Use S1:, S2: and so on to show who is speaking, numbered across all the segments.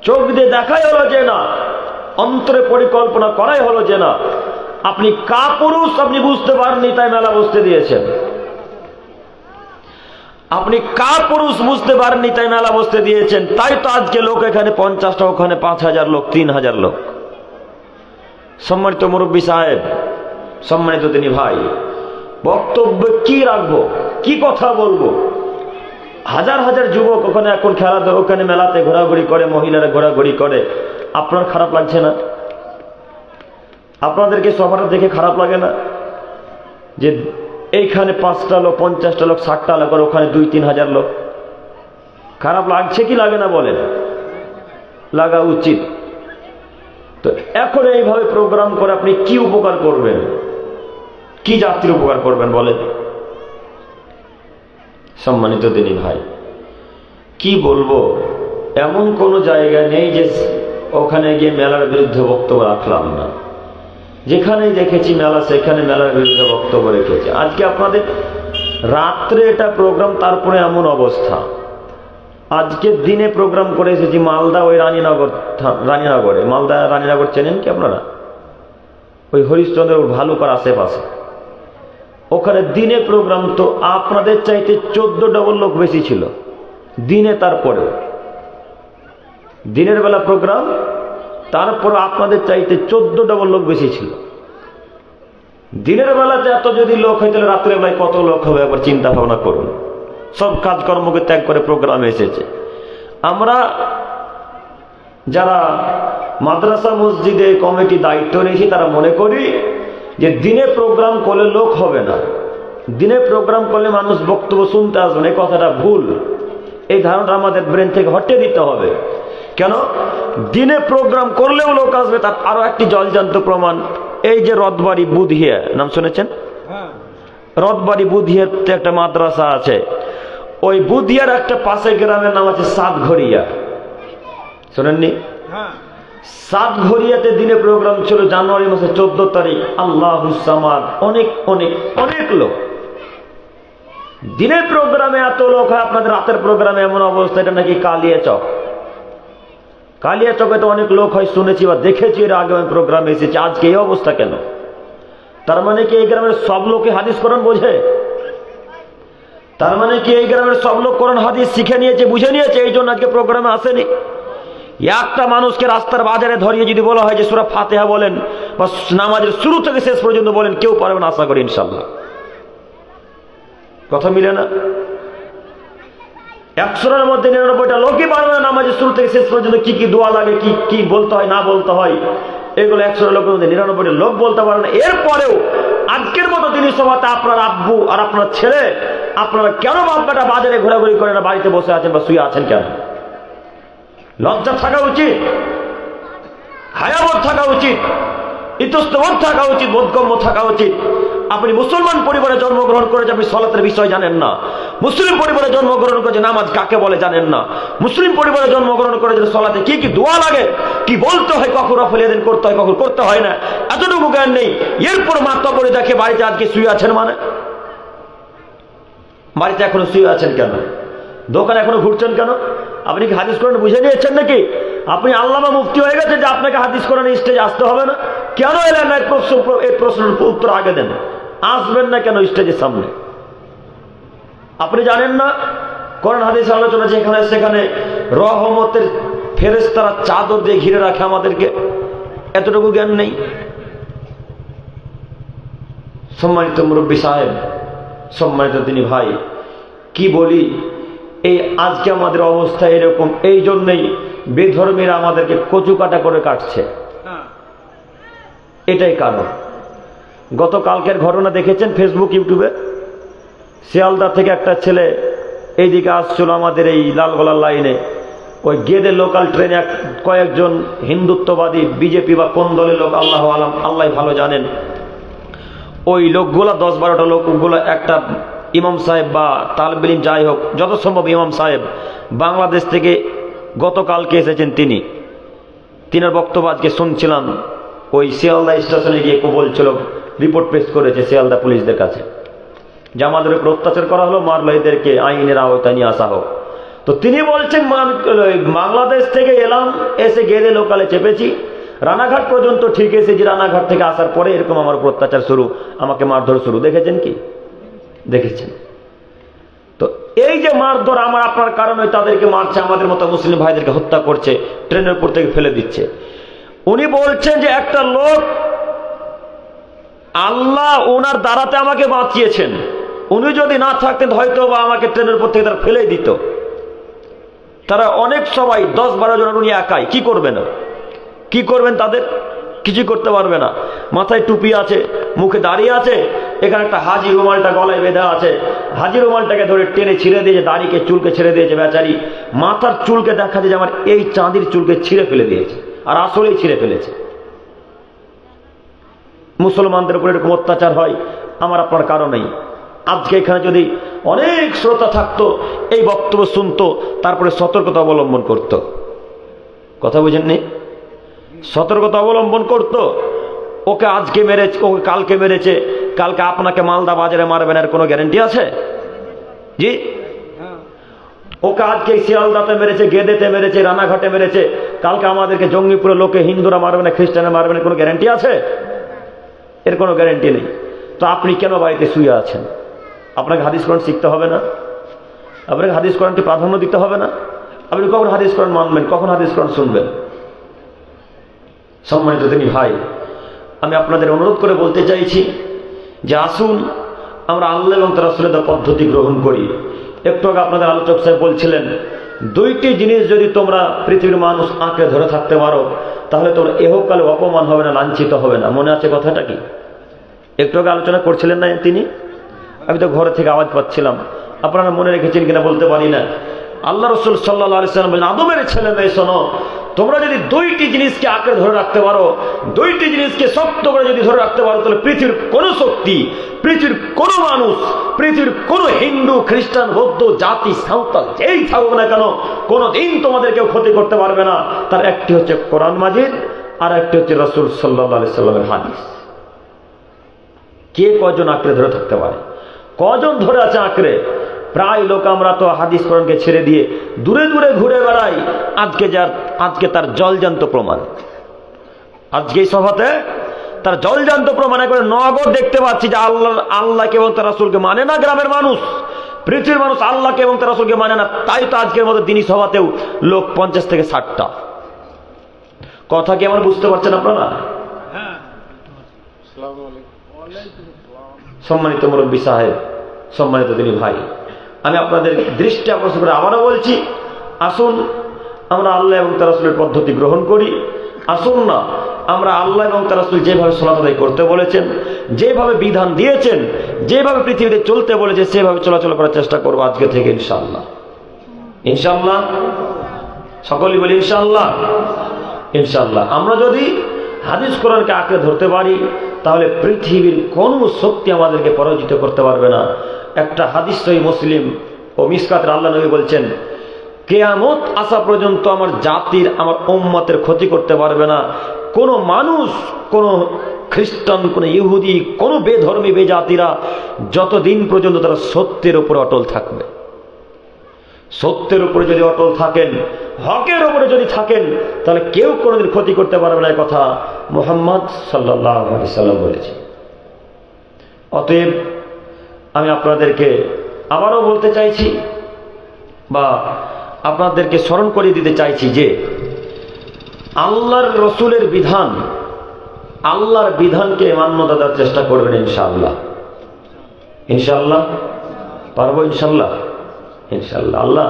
S1: চোখ দিয়ে দেখাই হলো যে না, অন্তরে পরিকল্পনা করাই হলো যে না, আপনি কাপুরুষ, আপনি বুঝতে পারেননি তাই মেলা বসতে দিয়েছেন। আপনি কাপুরুষ বুঝতে পারেননি তাই মেলা বসতে দিয়েছেন, তাই তো আজকে লোক এখানে 50টা, ওখানে 5000 লোক, 3000 লোক। সম্মানিত মুরব্বী সাহেব, সম্মানিত তিনি ভাই, বক্তব্য কি রাখবো, কি কথা বলবো? হাজার হাজার যুবক ওখানে এখন খেলাধুলা, ওখানে মেলাতে ঘোরাঘুরি করে, মহিলারা ঘোরাঘুরি করে। আপনার খারাপ লাগছে না? আপনাদেরকে সবার দেখে খারাপ লাগে না যে এইখানে 5টা লোক, 50টা লোক, 60টা লোক, আর ওখানে 2-3 হাজার লোক? খারাপ লাগছে কি লাগে না বলেন? লাগা উচিত। তো এখন এইভাবে প্রোগ্রাম করে আপনি কি উপকার করবেন, কি জাতির উপকার করবেন বলেন? সম্মানিত দিনী ভাই, কি বলবো, এমন কোন জায়গা নেই যে ওখানে গিয়ে মেলার বিরুদ্ধে বক্তব্য রাখলাম না। যেখানেই দেখেছি মেলা, সেখানে মেলার বিরুদ্ধে বক্তব্য রেখেছে। আজকে আপনাদের রাত্রে এটা প্রোগ্রাম, তারপরে এমন অবস্থা। আজকে দিনে প্রোগ্রাম করে এসেছি মালদা, ওই রানীনগরে। মালদা রানীনগর চেনেন কি আপনারা? ওই হরিশ্চন্দ্র ভালুকার আশেপাশে। ওখানে দিনে প্রোগ্রাম, তো আপনাদের চাইতে 14 ডবল লোক বেশি ছিল দিনে। তারপরে দিনের বেলা প্রোগ্রাম, তারপর আপনাদের চাইতে 14 ডবল লোক বেশি ছিল। দিনের বেলাতে এত যদি লোক হয়, তাহলে রাত্রে বেলায় কত লোক হবে? একবার চিন্তা ভাবনা করুন। সব কাজকর্মকে ত্যাগ করে প্রোগ্রামে এসেছে। আমরা যারা মাদ্রাসা মসজিদে কমিটি দায়িত্ব নিয়েছি, তারা মনে করি যে দিনে প্রোগ্রাম করলে লোক হবে না, দিনে প্রোগ্রাম করলে মানুষ বক্তব্য শুনতে আসবে না। এই কথাটা ভুল। এই ধারণা আমাদের ব্রেন থেকে হটিয়ে দিতে হবে। কেন? দিনে প্রোগ্রাম করলেও লোক আসবে, তার আরো একটি জলজান্ত প্রমাণ। এই যে রথবাড়ি বুধিয়া, নাম শুনেছেন? রথবাড়ি বুধিয়াতে একটা মাদ্রাসা আছে। ওই বুধিয়ার একটা পাশে গ্রামের নাম আছে সাতঘরিয়া, শোনেননি? সাতঘরিয়াতে দিনে প্রোগ্রাম ছিল জানুয়ারি মাসে 14 তারিখ। আল্লাহুস সামাদ। অনেক অনেক অনেক লোক। দিনের প্রোগ্রামে এত লোক হয়, আপনাদের রাতের প্রোগ্রামে এমন অবস্থা। এটা নাকি কালিয়াচক। কালিয়াচকে তো অনেক লোক হয় শুনেছি বা দেখেছি, এর আগে আমি প্রোগ্রামে এসেছি। আজকে এই অবস্থা কেন? তার মানে কি এই গ্রামের সব লোকে হাদিস কোরআন বোঝে? তার মানে কি এই গ্রামের সব লোক কোরআন হাদিস শিখে নিয়েছে, বুঝে নিয়েছে, এই জন্য আজকে প্রোগ্রামে আসেনি? একটা মানুষকে রাস্তার বাজারে ধরিয়ে যদি বলা হয় যে সূরা ফাতিহা বলেন বা নামাজের শুরু থেকে শেষ পর্যন্ত বলেন, কেউ পারবে না, আশা করি ইনশাআল্লাহ। কথা মিলে না? 100টার মধ্যে 99টা লোকই পারবে না নামাজের শুরু থেকে শেষ পর্যন্ত কি কি দোয়া লাগে, কি কি বলতে হয় না বলতে হয়, এগুলো 100টা লোকের মধ্যে 99টা লোক বলতে পারে না। এরপরেও আজকের মতো দিনের সভাতে আপনার আব্বু আর আপনার ছেলে, আপনারা কেন বাপ্পাটা বাজারে ঘোরাঘুরি করে না, বাড়িতে বসে আছেন বা শুয়ে আছেন কেন? লজ্জা থাকা উচিত, হায়াবোধ থাকা উচিত, ইতস্তবোধ থাকা উচিত, বোধগম্য থাকা উচিত। আপনি মুসলমান পরিবারে জন্মগ্রহণ করেছে, আপনি সালাতের বিষয় জানেন না। মুসলিম পরিবারে জন্মগ্রহণ করেছে, নামাজ কাকে বলে জানেন না। মুসলিম পরিবারে জন্মগ্রহণ করেছে, সালাতে কি কি দোয়া লাগে, কি বলতে হয়, কখন রফলিয়াদিন করতে হয়, কখন করতে হয় না, এতটুকু জ্ঞান নেই। এরপর মাত্রা করে দেখে বাড়িতে আজকে শুয়ে আছেন। মানে বাড়িতে এখনো শুয়ে আছেন কেন? দোকানে এখনো ঘুরছেন কেন? আপনি কি হাদিস কোরআন বুঝে নিয়েছেন নাকি? আপনি আল্লামা মুফতি হয়ে গেছে যে আপনাকে হাদিস কোরআন স্টেজে আসতে হবে না? কেন এলেন না? এই প্রশ্নের উত্তর আগে দেন। আসবেন না কেন স্টেজের সামনে? আপনি জানেন না কোরআন হাদিস আলোচনা যেখানে সেখানে রহমতের ফেরেশতারা চাদর দিয়ে ঘিরে রাখে আমাদেরকে? এতটুকু জ্ঞান নেই? সম্মানিত মুরব্বী সাহেব, সম্মানিত তিনি ভাই, কি বলি, এই আজকে আমাদের অবস্থা এরকম এই জন্যই বেধর্মীরা আমাদেরকে কচু কাটা করে কাটছে। এটাই কারণ। গতকালকের ঘটনা দেখেছেন ফেসবুক, ইউটিউবে। শিয়ালদা থেকে একটা ছেলে এইদিকে আসছিল আমাদের এই লালগোলার লাইনে। ওই গেদে লোকাল ট্রেনে কয়েকজন হিন্দুত্ববাদী বিজেপি বা কোন দলের লোক আল্লাহ আলাম, আল্লাহ ভালো জানেন, ওই লোকগুলা 10-12টা লোকগুলো একটা ইমাম সাহেব বা তালেবে ইলম যাই হোক, যত সম্ভব ইমাম সাহেব বাংলাদেশ থেকে গতকালকে এসেছেন। তিনার বক্তব্য আজকে শুনছিলাম। ওই শিয়ালদা স্টেশনে গিয়ে বলছিল, রিপোর্ট পেশ করেছে শিয়ালদা পুলিশদের কাছে যে আমাদের উপর অত্যাচার করা হলো, মারলো, এদেরকে আইনের আওতায় নিয়ে আসা হোক। তো তিনি বলছেন বাংলাদেশ থেকে এলাম, এসে গেদে লোকালে চেপেছি, রানাঘাট পর্যন্ত ঠিক এসেছি, রানাঘাট থেকে আসার পরে এরকম আমার উপর অত্যাচার শুরু, আমাকে মারধর শুরু। দেখেছেন কি? দেখেছেন? তো এই যে মারধর আমার আপনার কারণে তাদেরকে মারছে, আমাদের মতো মুসলিম ভাইদেরকে হত্যা করছে, ট্রেনের উপর থেকে ফেলে দিচ্ছে। উনি বলছেন যে একটা লোক, আল্লাহ ওনার দ্বারাতে আমাকে বাঁচিয়েছেন, উনি যদি না থাকতেন হয়তো বা আমাকে ট্রেনের উপর থেকে তারা ফেলে দিত। তারা অনেক সবাই 10-12 জন, উনি একাই, কি করবে না? কি করবেন? তাদের কিছু করতে পারবে না। মাথায় টুপি আছে, মুখে দাঁড়িয়ে আছে, এখানে একটা হাজি রুমালটা গলায় বেঁধা আছে, হাজি রুমালটাকে ধরে টেনে ছিঁড়ে দিয়েছে, দাড়িকে চুলকে ছেড়ে দিয়েছে বেচারি। মাথার চুলকে দেখা যায় যে আমার এই চাঁদির চুলকে ছিঁড়ে ফেলে দিয়েছে, আর আসলেই ছিঁড়ে ফেলেছে। মুসলমানদের উপর এরকম অত্যাচার হয় আমার আপনার কারণেই। আজকে এখানে যদি অনেক শ্রোতা থাকতো, এই বক্তব্য শুনতো, তারপরে সতর্কতা অবলম্বন করত। কথা বুঝেননি? সতর্কতা অবলম্বন করত। ওকে আজকে মেরেছে, ওকে কালকে মেরেছে, কালকে আপনাকে মালদা বাজারে মারবেন, এর কোনো গ্যারান্টি আছে? জি, ওকে আজকে শিয়ালদাতে মেরেছে, গেদেতে মেরেছে, রানাঘাটে মেরেছে, কালকে আমাদেরকে জঙ্গিপুরে লোকে হিন্দুরা মারবে না, খ্রিস্টানে মারবে না, কোনো গ্যারান্টি আছে? এর কোনো গ্যারান্টি নেই। তো আপনি কেন বাড়িতে শুয়ে আছেন? আপনাকে হাদিস কোরআন শিখতে হবে না? আপনাকে হাদিস কোরআনকে প্রাধান্য দিতে হবে না? আপনি কখন হাদিস কোরআন মানবেন, কখন হাদিস কোরআন শুনবেন? সম্মানিত তিনি ভাই, আমি আপনাদের অনুরোধ করে বলতে চাইছি যে আসুন আমরা আল্লাহ এবং তার রাসূলের পদ্ধতি গ্রহণ করি। একটু আগে আপনাদের আলোচক সাহেব বলছিলেন, 2টি জিনিস যদি তোমরা পৃথিবীর মানুষ আঁকড়ে ধরে থাকতে পারো, তাহলে তোমরা এহকালে অপমান হবে না, লাঞ্ছিত হবে না। মনে আছে কথাটা কি? একটু আগে আলোচনা করছিলেন না তিনি? আমি তো ঘরে থেকে আওয়াজ পাচ্ছিলাম, আপনারা মনে রেখেছেন কিনা বলতে পারি না। আল্লাহ রাসূল সাল্লাল্লাহু আলাইহি ওয়াসাল্লাম বলেন, আদমের ছেলে মেয়ে শোনো, তোমরা যদি 2টি জিনিসকে আঁকড়ে ধরে রাখতে পারো, 2টি জিনিসকে শক্ত করে যদি ধরে রাখতে পারো, তাহলে পৃথিবীর কোনো শক্তি, পৃথিবীর কোনো মানুষ, পৃথিবীর কোনো হিন্দু, খ্রিস্টান, বৌদ্ধ, জাতি, সাঁওতাল যেই থাকুক না কেন, কোনোদিন তোমাদেরকেও ক্ষতি করতে পারবে না। তার একটি হচ্ছে কোরআন মাজিদ, আর একটি হচ্ছে রাসূল সাল্লাল্লাহু আলাইহি ওয়াসাল্লামের হাদিস। কে কজন আঁকড়ে ধরে থাকতে পারে? কজন ধরে আছে আঁকড়ে? প্রায় লোক আমরা তো হাদিস কোরআনকে ছেড়ে দিয়ে দূরে দূরে ঘুরে বেড়াই। আজকে তার জলজান্ত প্রমাণ, আজকে এই সভাতে তার জলজান্ত প্রমাণ করে নগদ দেখতে পাচ্ছি যে আল্লাহকে এবং তার রাসূলকে মানে না গ্রামের মানুষ, পৃথিবীর মানুষ আল্লাহকে এবং তার রাসূলকে মানে না। তাই তো আজকের মতো দিনী সভাতেও লোক 50 থেকে 60টা। কথা কি আমার বুঝতে পারছেন আপনারা? সম্মানিত মুরব্বী সাহেব, সম্মানিত দিনী ভাই, আমি আপনাদের দৃষ্টি আকর্ষণ করে আবারও বলছি, আসুন আমরা আল্লাহ এবং তার রাসূলের পদ্ধতি গ্রহণ করি। আসুন না আমরা আল্লাহ এবং তার রাসূল যেভাবে সালাত আদায় করতে বলেছেন, যেভাবে বিধান দিয়েছেন, যেভাবে পৃথিবীতে চলতে বলেছে, সেভাবে চলাচল করার চেষ্টা করবো আজকে থেকে ইনশাআল্লাহ। ইনশাআল্লাহ, সকলেই বলি ইনশাআল্লাহ। ইনশাআল্লাহ আমরা যদি হাদিস কোরআনকে আঁকড়ে ধরতে পারি, তাহলে পৃথিবীর কোনো শক্তি আমাদেরকে পরাজিত করতে পারবে না। একটা হাদিস সহিহ মুসলিম ও মিসকাতের আল্লাহ নবী বলছেন, কিয়ামত আসা পর্যন্ত আমার জাতির, আমার উম্মতের ক্ষতি করতে পারবে না কোনো মানুষ, কোনো খ্রিস্টান, কোনো ইহুদি, কোনো বেধর্মী বেজাতিরা, যতদিন পর্যন্ত তারা সত্যের উপরে অটল থাকবে। সত্যের উপরে যদি অটল থাকেন, হকের উপরে যদি থাকেন, তাহলে কেউ কোনোদিন ক্ষতি করতে পারবে না। কথা মুহাম্মদ সাল্লাল্লাহু আলাইহি সাল্লাম বলেছেন। অতএব আমি আপনাদেরকে আবারও বলতে চাইছি, বা আপনাদেরকে স্মরণ করিয়ে দিতে চাইছি যে আল্লাহর রসুলের বিধান, আল্লাহর বিধানকে মান্যতা দেওয়ার চেষ্টা করবেন ইনশাআল্লাহ। ইনশাআল্লাহ পারবো, ইনশাআল্লাহ। ইনশাআল্লাহ। আল্লাহ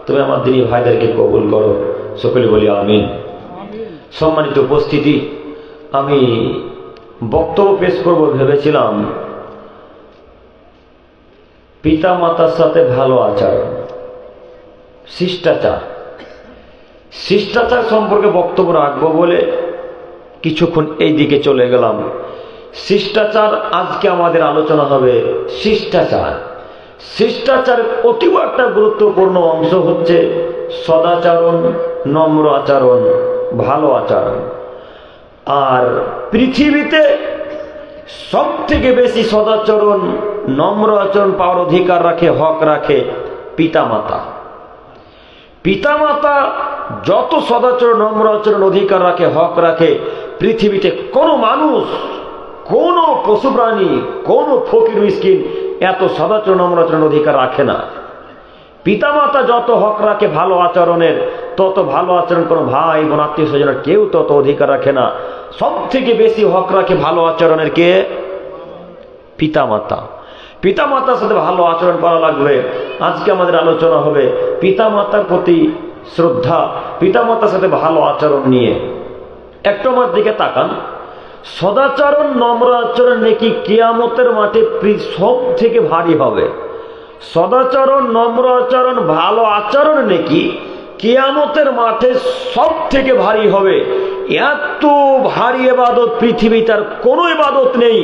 S1: তুমি আমার দিনী ভাইদেরকে কবুল করো, সকলে বলি আমিন। সম্মানিত উপস্থিতি, আমি বক্তব্য পেশ করব ভেবেছিলাম পিতা মাতার সাথে ভালো আচরণ, শিষ্টাচার, শিষ্টাচার সম্পর্কে বক্তব্য রাখবো বলে কিছুক্ষণ এই দিকে চলে গেলাম। শিষ্টাচার আজকে আমাদের আলোচনা হবে। শিষ্টাচার, শিষ্টাচারের অতীব একটা গুরুত্বপূর্ণ অংশ হচ্ছে সদাচরণ, নম্র আচরণ, ভালো আচরণ। আর পৃথিবীতে সব থেকে বেশি সদাচরণ, নম্র আচরণ পাওয়ার অধিকার রাখে, হক রাখে পিতা মাতা। পিতামাতা যত সদাচরণ নম্র আচরণ অধিকার রাখে, হক রাখে, পৃথিবীতে কোনো মানুষ, কোনো পশু প্রাণী, কোনো ফকির মিসকিন এত সদাচরণ নম্র আচরণ অধিকার রাখে না। পিতামাতা যত হক রাখে ভালো আচরণের, তত ভালো আচরণ কোনো ভাই বোন আত্মীয় স্বজনের কেউ তত অধিকার রাখে না। সব থেকে বেশি হক রাখে ভালো আচরণের কে? পিতামাতা। পিতামাতার সাথে ভালো আচরণ করা লাগবে। আজকে আমাদের আলোচনা হবে পিতামাতার প্রতি শ্রদ্ধা, পিতামাতার সাথে ভালো আচরণ নিয়ে। একটু আমার দিকে তাকান। সদাচরণ নম্র আচরণ নাকি কিয়ামতের মাঠে সব থেকে ভারী হবে। সদাচরণ নম্র আচরণ ভালো আচরণ নাকি কিয়ামতের মাঠে সব থেকে ভারী হবে। এত ভারী ইবাদত পৃথিবীতে আর কোনো ইবাদত নেই।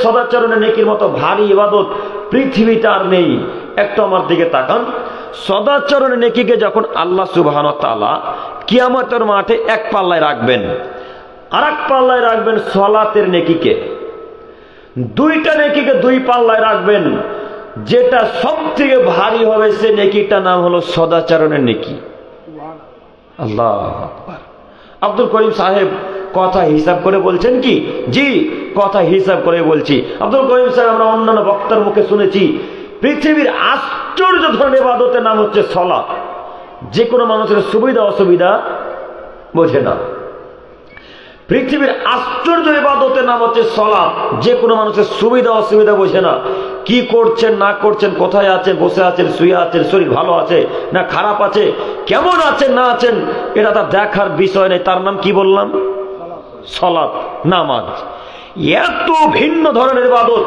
S1: সদাচরণের নেকির মতো ভারী ইবাদত পৃথিবীতে আর নেই। একটু আমার দিকে তাকান। সদাচরণের নেকিকে যখন আল্লাহ সুবহানাহু ওয়া তাআলা কিয়ামতের মাঠে এক পাল্লায় রাখবেন, আর এক পাল্লায় রাখবেন সালাতের নেকিকে। দুইটা নেকিকে দুই পাল্লায় রাখবেন। যেটা সব থেকে ভারী হবে সে নেকিটার নাম হলো সদাচরণের নেকি। আল্লাহু আকবার। আব্দুল করিম সাহেব কথা হিসাব করে বলছেন কি? জি, কথা হিসাব করে বলছি। আব্দুল করিম সাহেব আমরা অন্যান্য বক্তার মুখে শুনেছি পৃথিবীর আশ্চর্য ধরনের ইবাদতের নাম হচ্ছে সালাত। যে কোনো মানুষের সুবিধা অসুবিধা বোঝে না। পৃথিবীর আশ্চর্য ইবাদতের নাম হচ্ছে সালাত। যে কোনো মানুষের সুবিধা অসুবিধা বোঝে না। কি করছেন না করছেন, কোথায় আছেন, বসে আছেন, শুয়ে আছেন, শরীর ভালো আছে না খারাপ আছে, কেমন আছেন না আছেন, এটা তার দেখার বিষয় নেই। তার নাম কি বললাম? সালাত, নামাজ। এত ভিন্ন ধরনের ইবাদত,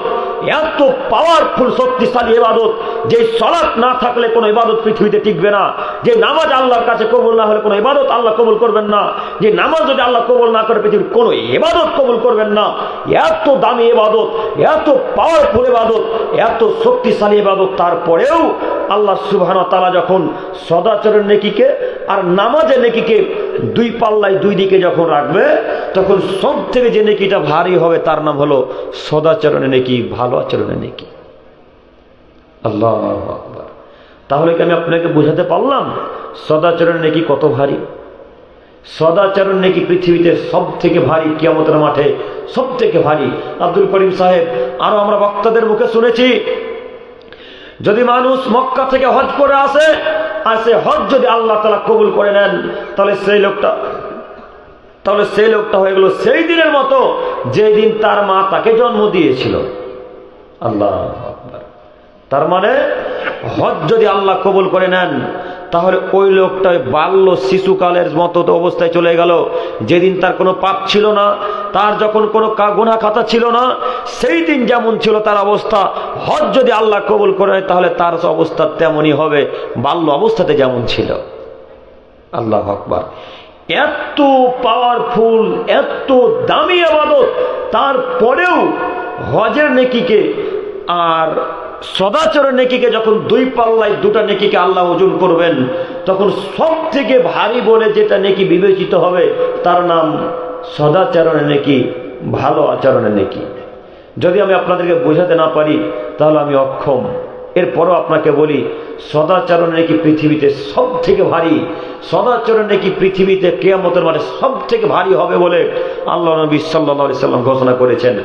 S1: এত পাওয়ারফুল শক্তিশালী ইবাদত, যে সালাত না থাকলে কোনো ইবাদত পৃথিবীতে টিকবে না। যে নামাজ আল্লাহর কাছে কবুল না হলে কোনো ইবাদত আল্লাহ কবুল করবেন না। যে নামাজ যদি আল্লাহ কবুল না করে পৃথিবীর কোনো ইবাদত কবুল করবেন না। এত দামি ইবাদত, এত পাওয়ারফুল ইবাদত, এত শক্তিশালী ইবাদত, তারপরেও আল্লাহ সুবহানাহু ওয়া তাআলা যখন সদাচরণ নেকিকে আর নামাজের নেকিকে দুই পাল্লায় দুই দিকে যখন রাখবে, তখন সব থেকে যে নেকিটা ভারী হবে তার নাম হলো সদাচরণের নেকি, ভালো আচরণের নেকি। আল্লাহু আকবার। তাহলে কি আমি আপনাকে বোঝাতে পারলাম সদাচরণ নেকি কত ভারী? সদাচরণ নেকি পৃথিবীতে সব থেকে ভারী, কিয়ামতের মাঠে সব থেকে ভারী। আব্দুল করিম সাহেব আরো আমরা বক্তাদের মুখে শুনেছি, যদি মানুষ মক্কা থেকে হজ করে আসে, আর সে হজ যদি আল্লাহ তাআলা কবুল করে নেন, তাহলে সেই লোকটা হয়ে গেল সেই দিনের মতো যে দিন তার মা তাকে জন্ম দিয়েছিল। আল্লাহু আকবার। তার মানে হজ যদি আল্লাহ কবুল করে নেন, তাহলে ওই লোকটা বাল্য শিশুকালের মতো অবস্থায় চলে গেল। যেদিন তার কোনো পাপ ছিল না, তার যখন কোনো গুনাহ খাতা ছিল না, সেই দিন যেমন ছিল তার অবস্থা, হজ যদি আল্লাহ কবুল করে নেয় তাহলে তার অবস্থা তেমনই হবে বাল্য অবস্থাতে যেমন ছিল। আল্লাহু আকবার। এত পাওয়ারফুল, এত দামি ইবাদত, তারপরেও হজের নেকিকে আর সদাচরণ নেকিকে যখন দুই পাল্লায় দুটা নেকিকে আল্লাহ ওজন করবেন, তখন সব থেকে ভারী বলে যেটা নেকি বিবেচিত হবে তার নাম সদাচরণের নেকি, ভালো আচরণের নেকি। যদি আমি আপনাদেরকে বোঝাতে না পারি তাহলে আমি অক্ষম। এরপরও আপনাকে বলি, সদাচরণ নাকি পৃথিবীতে সব থেকে ভারী। সদাচরণ নাকি পৃথিবীতে কিয়ামতের মাঠে সব থেকে ভারী হবে বলে আল্লাহ নবী সাল্লাল্লাহু আলাইহি সাল্লাম ঘোষণা করেছেন।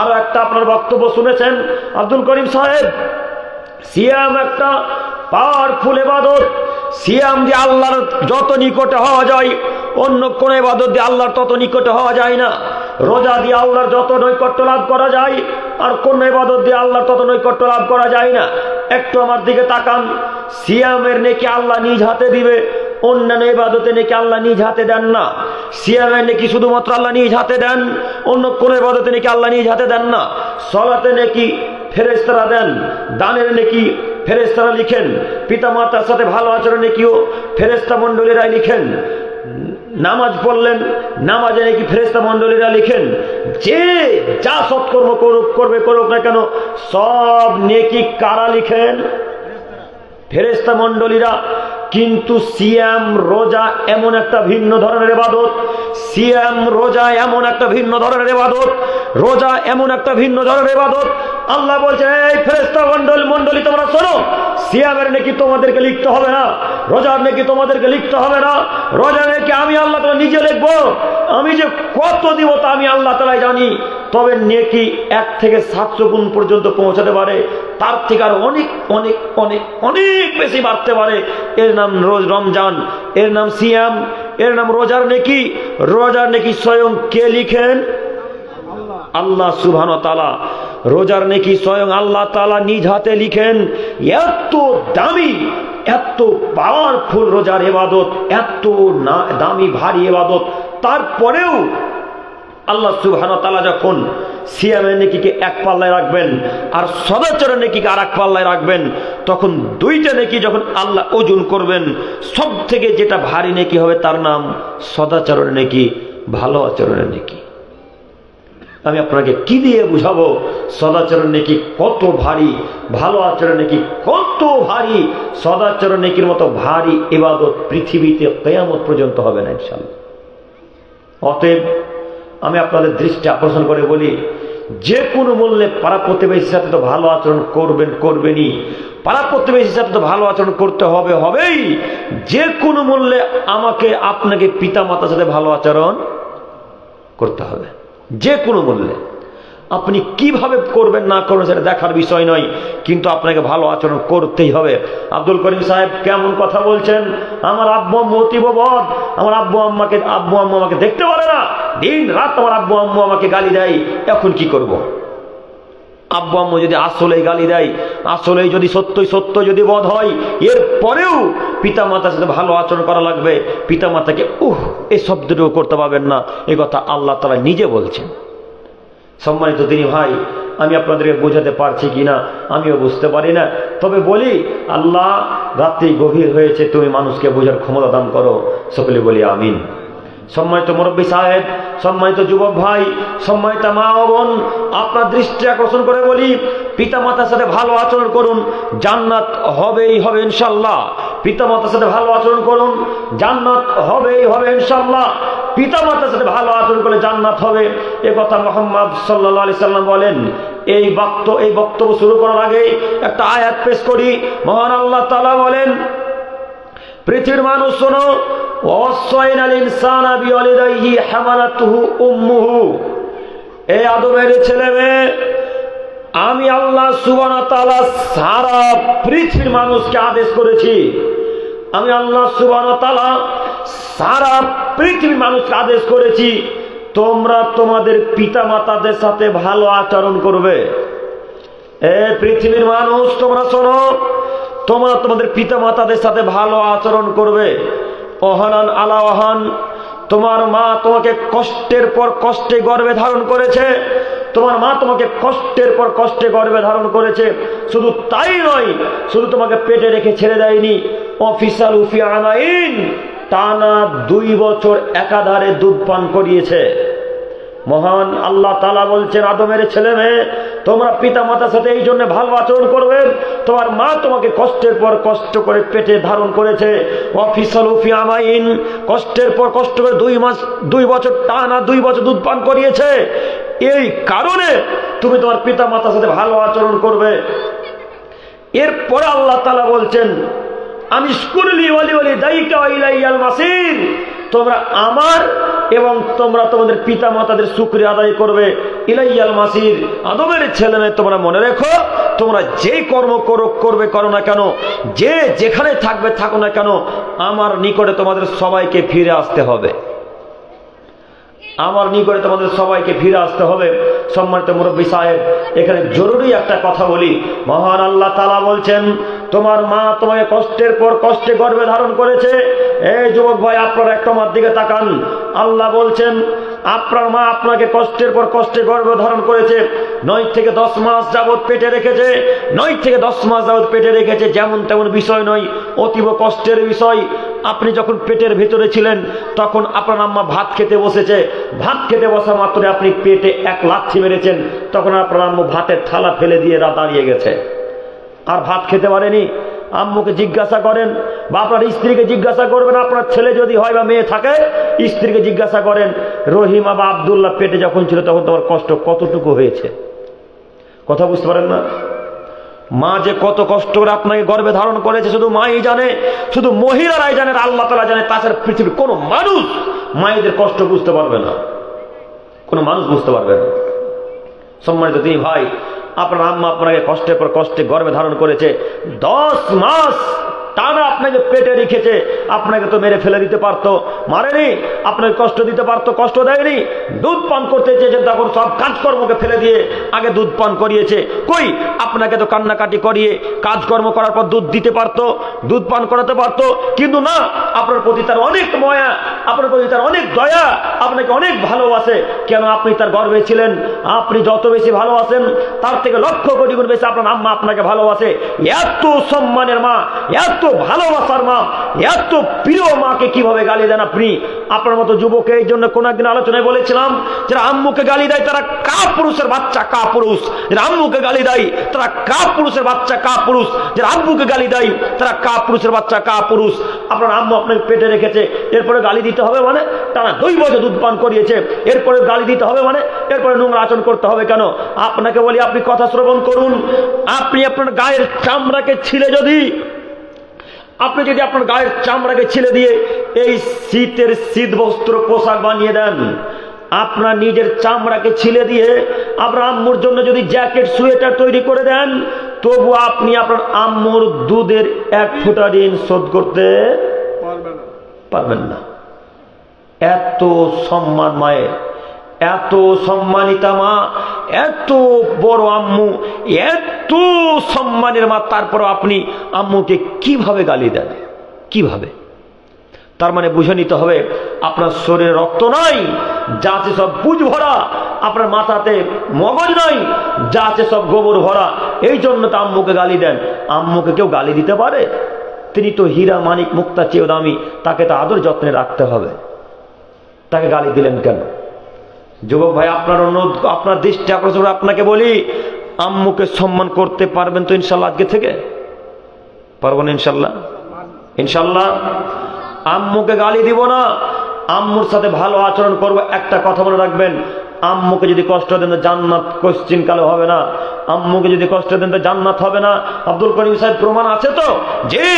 S1: আরো একটা আপনার বক্তব্য শুনেছেন আব্দুল করিম সাহেব, সিয়াম একটা পাওয়ারফুল ইবাদত। সিয়াম দিয়ে আল্লাহর যত নিকটে হওয়া যায়, অন্য কোন ইবাদত দিয়ে আল্লাহর তত নিকটে হওয়া যায় না। রোজা দিয়ে আল্লাহর যত নৈকট্য লাভ করা যায়, আর কোন ইবাদত দিয়ে আল্লাহর তত নৈকট্য লাভ করা যায় না। একটু আমার দিকে তাকান। সিয়ামের নেকি আল্লাহ নিজ হাতে দিবে, অন্যান্য ইবাদতে নেকি আল্লাহ নিজ হাতে দেন না। সিয়ামের নেকি শুধুমাত্র আল্লাহ নিজ হাতে দেন, অন্য কোন ইবাদতে নেকি আল্লাহ নিজ হাতে দেন না। সালাতে নেকি ফেরেশতারা দেন, দানের নেকি ফেরেশতারা লিখেন, পিতামাতার সাথে ভালো আচরণ নেকিও ফেরেশতা মণ্ডলীরা লিখেন। নামাজ পড়লেন, নামাজে নাকি ফেরেশতা মণ্ডলীরা লিখেন। যে যা সৎকর্ম করুক না কেন, সব নেকি কারা লিখেন? ফেরেশতা মণ্ডলীরা। কিন্তু সিয়াম রোজা এমন একটা ভিন্ন ধরনের ইবাদত, সিয়াম রোজা এমন একটা ভিন্ন ধরনের ইবাদত, রোজা এমন একটা ভিন্ন ধরনের ইবাদত, আল্লাহ বলছে, এই ফেরেশতা মণ্ডলী তোমরা শোনো, সিয়ামের নেকি তোমাদেরকে লিখতে হবে না, রোজার নেকি তোমাদেরকে লিখতে হবে না। রোজা নেকি আমি আল্লাহ তাআলা নিজে লিখবো। আমি যে কত দিব তা আমি আল্লাহ তাআলা জানি। তবে নেকি 1 থেকে 700 গুণ পর্যন্ত পৌঁছাতে পারে, তার থেকে আর অনেক অনেক অনেক অনেক বেশি বাড়তে পারে। এর নাম রমজান, এর নাম সিয়াম, এর নাম রোজার নেকি। রোজার নেকি স্বয়ং কে লিখেন? আল্লাহ সুবহানাহু ওয়া তাআলা। রোজার নেকি স্বয়ং আল্লাহ তাআলা নিজ হাতে লিখেন। এত দামি, এত পাওয়ারফুল রোজার ইবাদত, এত দামি ভারী ইবাদত, তারপরেও আল্লাহ সুবহানাহু ওয়া তাআলা যখন সিয়ামের নেকিকে এক পাল্লায় রাখবেন আর সদাচরের নেকিকে আর এক পাল্লায় রাখবেন, তখন দুইটা নেকি যখন আল্লাহ ওজন করবেন, সব থেকে যেটা ভারী নেকি হবে তার নাম সদাচরণের নেকি, ভালো আচরণের নেকি। আমি আপনাকে কি দিয়ে বুঝাবো সদাচরণ নেকি কত ভারী, ভালো আচরণ নেকি কত ভারী। সদাচরণ নেকির মতো ভারী ইবাদত পৃথিবীতে কিয়ামত পর্যন্ত হবে না ইনশাআল্লাহ। অতএব আমি আপনাদের দৃষ্টি আকর্ষণ করে বলি, যে কোনো মূল্যে পাড়া প্রতিবেশীর সাথে তো ভালো আচরণ করবেনই, পাড়া প্রতিবেশীর সাথে তো ভালো আচরণ করতে হবেই। যে কোনো মূল্যে আমাকে আপনাকে পিতা মাতার সাথে ভালো আচরণ করতে হবে, যে কোনো মূল্যে। আপনি কিভাবে করবেন না করবেন সেটা দেখার বিষয় নয়, কিন্তু আপনাকে ভালো আচরণ করতেই হবে। আব্দুল করিম সাহেব কেমন কথা বলছেন? আমার আব্বু আম্মু অতীব বদ, আমার আব্বু আম্মু আমাকে দেখতে পারে না, দিন রাত আমার আব্বু আম্মু আমাকে গালি দেয়, এখন কি করব? আব্বু আম্মু যদি আসলেই গালি দেয়, আসলেই যদি সত্য যদি বধ হয়, এর পরেও পিতা মাতার সাথে ভালো আচরণ করা লাগবে। পিতা মাতাকে এই শব্দটুকু করতে পারবেন না, এই কথা আল্লাহ তাআলা নিজে বলছেন। সম্মানিত দিনী ভাই, আমি আপনাদেরকে বোঝাতে পারছি কিনা আমিও বুঝতে পারি না, তবে বলি, আল্লাহ রাত্রি গভীর হয়েছে, তুমি মানুষকে বোঝার ক্ষমতা দান করো। সকলে বলি আমিন। সম্মানিত মুরব্বী সাহেব, সম্মানিত যুবক ভাই, সম্মানিত মা ও বোন, আপনার দৃষ্টি আকর্ষণ করে বলি, পিতা মাতার সাথে ভালো আচরণ করুন, জান্নাত হবেই হবে ইনশাআল্লাহ। পিতা মাতার সাথে ভালো আচরণ করুন, জান্নাত হবেই হবে ইনশাআল্লাহ। পিতা মাতার সাথে ভালো আচরণ করলে জান্নাত হবে, এ কথা মুহাম্মদ সাল্লাল্লাহু আলাইহি সাল্লাম বলেন। এই বক্তব্য শুরু করার আগে একটা আয়াত পেশ করি। মহান আল্লাহ তাআলা বলেন, পৃথিবীর মানুষ শোনো, ওয়াসাইনাল ইনসানা বিওয়ালিদাইহি হামালাতুহু উম্মুহু। এই আদমের ছেলে মেয়ে, আমি আল্লাহ সুবহানাহু ওয়া তাআলা সারা পৃথিবীর মানুষকে আদেশ করেছি। আমি আল্লাহ সুবহানাহু ওয়া তাআলা সারা পৃথিবীর মানুষকে আদেশ করেছি, তোমরা তোমাদের পিতা মাতাদের সাথে ভালো আচরণ করবে। পৃথিবীর মানুষ তোমরা শোনো, তোমরা তোমাদের পিতা মাতাদের সাথে ভালো আচরণ করবে। ওহানান আলা ওহান, তোমার মা তোমাকে কষ্টের পর কষ্টে গর্ভে ধারণ করেছে, তোমার মা তোমাকে কষ্টের পর কষ্টে গর্ভে ধারণ করেছে। শুধু তাই নয়, শুধু তোমাকে পেটে রেখে ছেড়ে দেয়নি, অফিসাল উফি আনাইন, টানা 2 বছর একাধারে দুধ পান করিয়েছে। মহান আল্লাহ তাআলা বলছেন, আদমের ছেলে মেয়ে, তোমরা পিতা মাতার সাথে এই জন্য ভালো আচরণ করবে, তোমার মা তোমাকে কষ্টের পর কষ্ট করে পেটে ধারণ করেছে। ওয়াফিসাল উফি আমাইন, কষ্টের পর কষ্ট করে 2 বছর টানা 2 বছর দুধ পান করিয়েছে। এই কারণে তুমি তোমার পিতা মাতার সাথে ভালো আচরণ করবে। এরপরে আল্লাহ তাআলা বলছেন, আনিশকুরলি ওয়ালিদাইকা ওয়া ইলাইয়াল মাসির, তোমরা আমার এবং তোমরা তোমাদের পিতা মাতাদের শুকরিয়া আদায় করবে। ইলাইয়াল মাসির, আদমের ছেলে মেয়ে, তোমরা মনে রেখো, তোমরা যে কর্ম করো না কেন, যে যেখানে থাকবে থাকো না কেন, আমার নিকটে তোমাদের সবাইকে ফিরে আসতে হবে। আমার নিকটে তোমাদের সবাইকে ফিরে আসতে হবে। সম্মানিত মুরব্বী সাহেব, এখানে জরুরি একটা কথা বলি। মহান আল্লাহ তাআলা বলছেন, তোমার মা তোমাকে কষ্টের পর কষ্টে গর্ভে ধারণ করেছে। এই যুবক ভাই, আপনারা একটু আমার দিকে তাকান। আল্লাহ বলছেন, আপনার মা আপনাকে কষ্টের পর কষ্টে গর্ভে ধারণ করেছে, 9 থেকে 10 মাস যাবৎ পেটে রেখেছে। 9 থেকে 10 মাস যাবৎ পেটে রেখেছে, যেমন তেমন বিষয় নয়, অতীব কষ্টের বিষয়। আপনি যখন পেটের ভিতরে ছিলেন, তখন আপনার আম্মা ভাত খেতে বসেছে, ভাত খেতে বসা মাত্র আপনি পেটে 1 লাথি মেরেছেন, তখন আপনার আম্মু ভাতের থালা ফেলে দিয়ে দাঁড়িয়ে গেছে, আর ভাত খেতে পারেনি। আম্মুকে জিজ্ঞাসা করেন, বা আপনার স্ত্রীকে জিজ্ঞাসা করবেন, আপনার ছেলে যদি হয় বা মেয়ে থাকে, স্ত্রীকে জিজ্ঞাসা করেন, রহিমা বা আব্দুল্লাহ পেটে যখন ছিল তখন তোমার কষ্ট কতটুকু হয়েছে, কথা বুঝতে পারেন না? মা যে কত কষ্ট করে আপনাকে গর্ভে ধারণ করেছে শুধু মাই জানে, শুধু মহিলারাই জানে, আল্লাহ তাআলা জানে। তাছাড়া পৃথিবীর কোনো মানুষ মায়েদের কষ্ট বুঝতে পারবে না, কোনো মানুষ বুঝতে পারবে না। সম্মানিত তিনি ভাই, আপনার আম্মা আপনাকে কষ্টের পর কষ্টে গর্ভে ধারণ করেছে, 10 মাস টানা আপনাকে পেটে রেখেছে। আপনাকে তো মেরে ফেলে দিতে পারতো, মারেনি। আপনাকে কষ্ট দিতে পারতো, কষ্ট দেয়নি। দুধ পান করতে চেয়েছেন, তখন সব কাজকর্মকে ফেলে দিয়ে আগে দুধ পান করিয়েছে। কই, আপনাকে তো কান্নাকাটি করিয়ে কাজকর্ম করার পর দুধ দিতে পারতো, দুধ পান করাতে পারতো। কিন্তু না, আপনার প্রতি তার অনেক মায়া, আপনার প্রতি তার অনেক দয়া, আপনাকে অনেক ভালোবাসে। কেন? আপনি তার গর্ভে ছিলেন। আপনি যত বেশি ভালোবাসেন তার থেকে লক্ষ কোটি গুণ বেশি আপনার আম্মা আপনাকে ভালোবাসে। এত সম্মানের মা, এত ভালোবাসার মা, এত প্রিয় মাকে কিভাবে গালি দেন আপনি? আপনার মতো যুবকে এই জন্য কোন একদিন আলোচনায় বলেছিলাম, যারা আম্মুকে গালি দেয় তারা কাপুরুষের বাচ্চা, কাপুরুষ। যারা আম্মুকে গালি দেয় তারা কাপুরুষের বাচ্চা, কাপুরুষ। যারা আব্বুকে গালি দেয় তারা কাপুরুষের বাচ্চা, কাপুরুষ। আপনার আম্মু আপনাকে পেটে রেখেছে, এরপরে গালি দিতে হবে মানে? টানা 2 বছর দুধ পান করিয়েছে, এরপরে গালি দিতে হবে মানে? এরপরে নোংরা আচরণ করতে হবে কেন? আপনাকে বলি, আপনি কথা শ্রবণ করুন। আপনি আপনার গায়ের চামড়াকে ছিলে আপনি যদি আপনার গায়ের চামড়াকে ছিলে দিয়ে এই শীতের শীত বস্ত্র পোশাক বানিয়ে দেন, আপনার নিজের চামড়াকে ছিলে দিয়ে আপনার আম্মুর জন্য যদি জ্যাকেট সোয়েটার তৈরি করে দেন, তবু আপনি আপনার আম্মুর দুধের 1 ফোঁটা ঋণ শোধ করতে পারবেন না। এত সম্মান মায়ের, এত সম্মানিতা মা, এত বড় আম্মু, এত সম্মানের মা, তারপর আপনি আম্মুকে কিভাবে গালি দেন? কিভাবে? তার মানে বুঝে নিতে হবে আপনার শরীরে রক্ত নাই, যা আছে সব পুজ ভরা। আপনার মাথাতে মগজ নাই, যা আছে সব গোবর ভরা। এই জন্য তো আম্মুকে গালি দেন। আম্মুকে কেউ গালি দিতে পারে? তিনি তো হীরা মানিক মুক্তা চেয়েও দামি, তাকে তো আদর যত্নে রাখতে হবে। তাকে গালি দিলেন কেন? যুবক ভাই, আপনার অনুরোধ, আপনার দৃষ্টি আকর্ষণ, আপনাকে বলি, আম্মুকে সম্মান করতে পারবেন তো ইনশাল্লাহ? আজকে থেকে পারবেন ইনশাল্লাহ? ইনশাল্লাহ আম্মুকে গালি দিব না, আম্মুর সাথে ভালো আচরণ করব। একটা কথা মনে রাখবেন, আম্মুকে যদি কষ্ট দেন তো জান্নাত কোশ্চিন কালে হবে না। আম্মুকে যদি কষ্ট দেন তো জান্নাত হবে না। আব্দুল করিম সাহেব, প্রমাণ আছে তো? জি,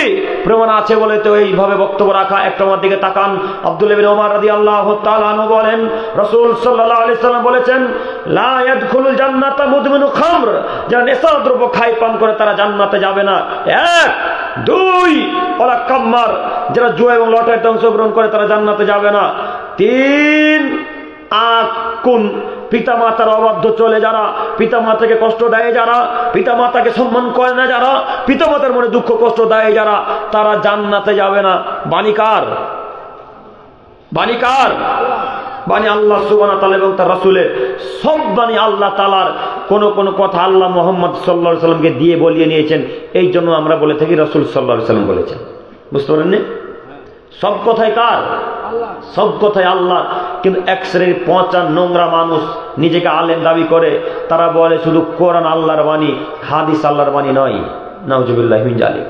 S1: প্রমাণ আছে বলে তো এইভাবে বক্তব্য রাখা। একটা আমার দিকে তাকান। আব্দুল্লাহ ইবনে ওমর রাদিয়াল্লাহু তাআলা আনহু বলেন, রাসূল সাল্লাল্লাহু আলাইহি সাল্লাম বলেছেন, লা ইয়াদখুলুল জান্নাতা মুদমিনু খামর, যারা নেশা দ্রব্য খায় পান করে তারা জান্নাতে যাবে না। 1 2 ওয়ালা কাম্মার, যারা জুয়া এবং লটারিতে অংশগ্রহণ করে তারা জান্নাতে যাবে না। 3 আকুন, পিতা মাতার অবাধ্য চলে যারা, পিতা মাতাকে কষ্ট দেয় যারা, পিতা মাতাকে সম্মান করে না যারা, পিতা মাতার মনে দুঃখ কষ্ট দেয় যারা, তারা জান্নাতে যাবে না। বাণী কার? বাণী কার? বাণী আল্লাহ সুবহানাহু ওয়া তাআলা এবং তার রাসূলের। সব বাণী আল্লাহ তাআলার। কোন কোন কথা আল্লাহ মুহাম্মদ সাল্লাল্লাহু আলাইহি সাল্লামকে দিয়ে বলিয়ে নিয়েছেন। এই জন্য আমরা বলে থাকি রাসূল সাল্লাল্লাহু আলাইহি সাল্লাম বলেছেন। বুঝতে পারেননি? সব কথাই কার? সব কথাই আল্লাহ। কিন্তু এক শ্রেণীর পচা নোংরা মানুষ নিজেকে আলেম দাবি করে, তারা বলে শুধু কোরআন আল্লাহর বাণী, হাদিস আল্লাহর বাণী নয়। নাউজুবিল্লাহি মিন যালিক।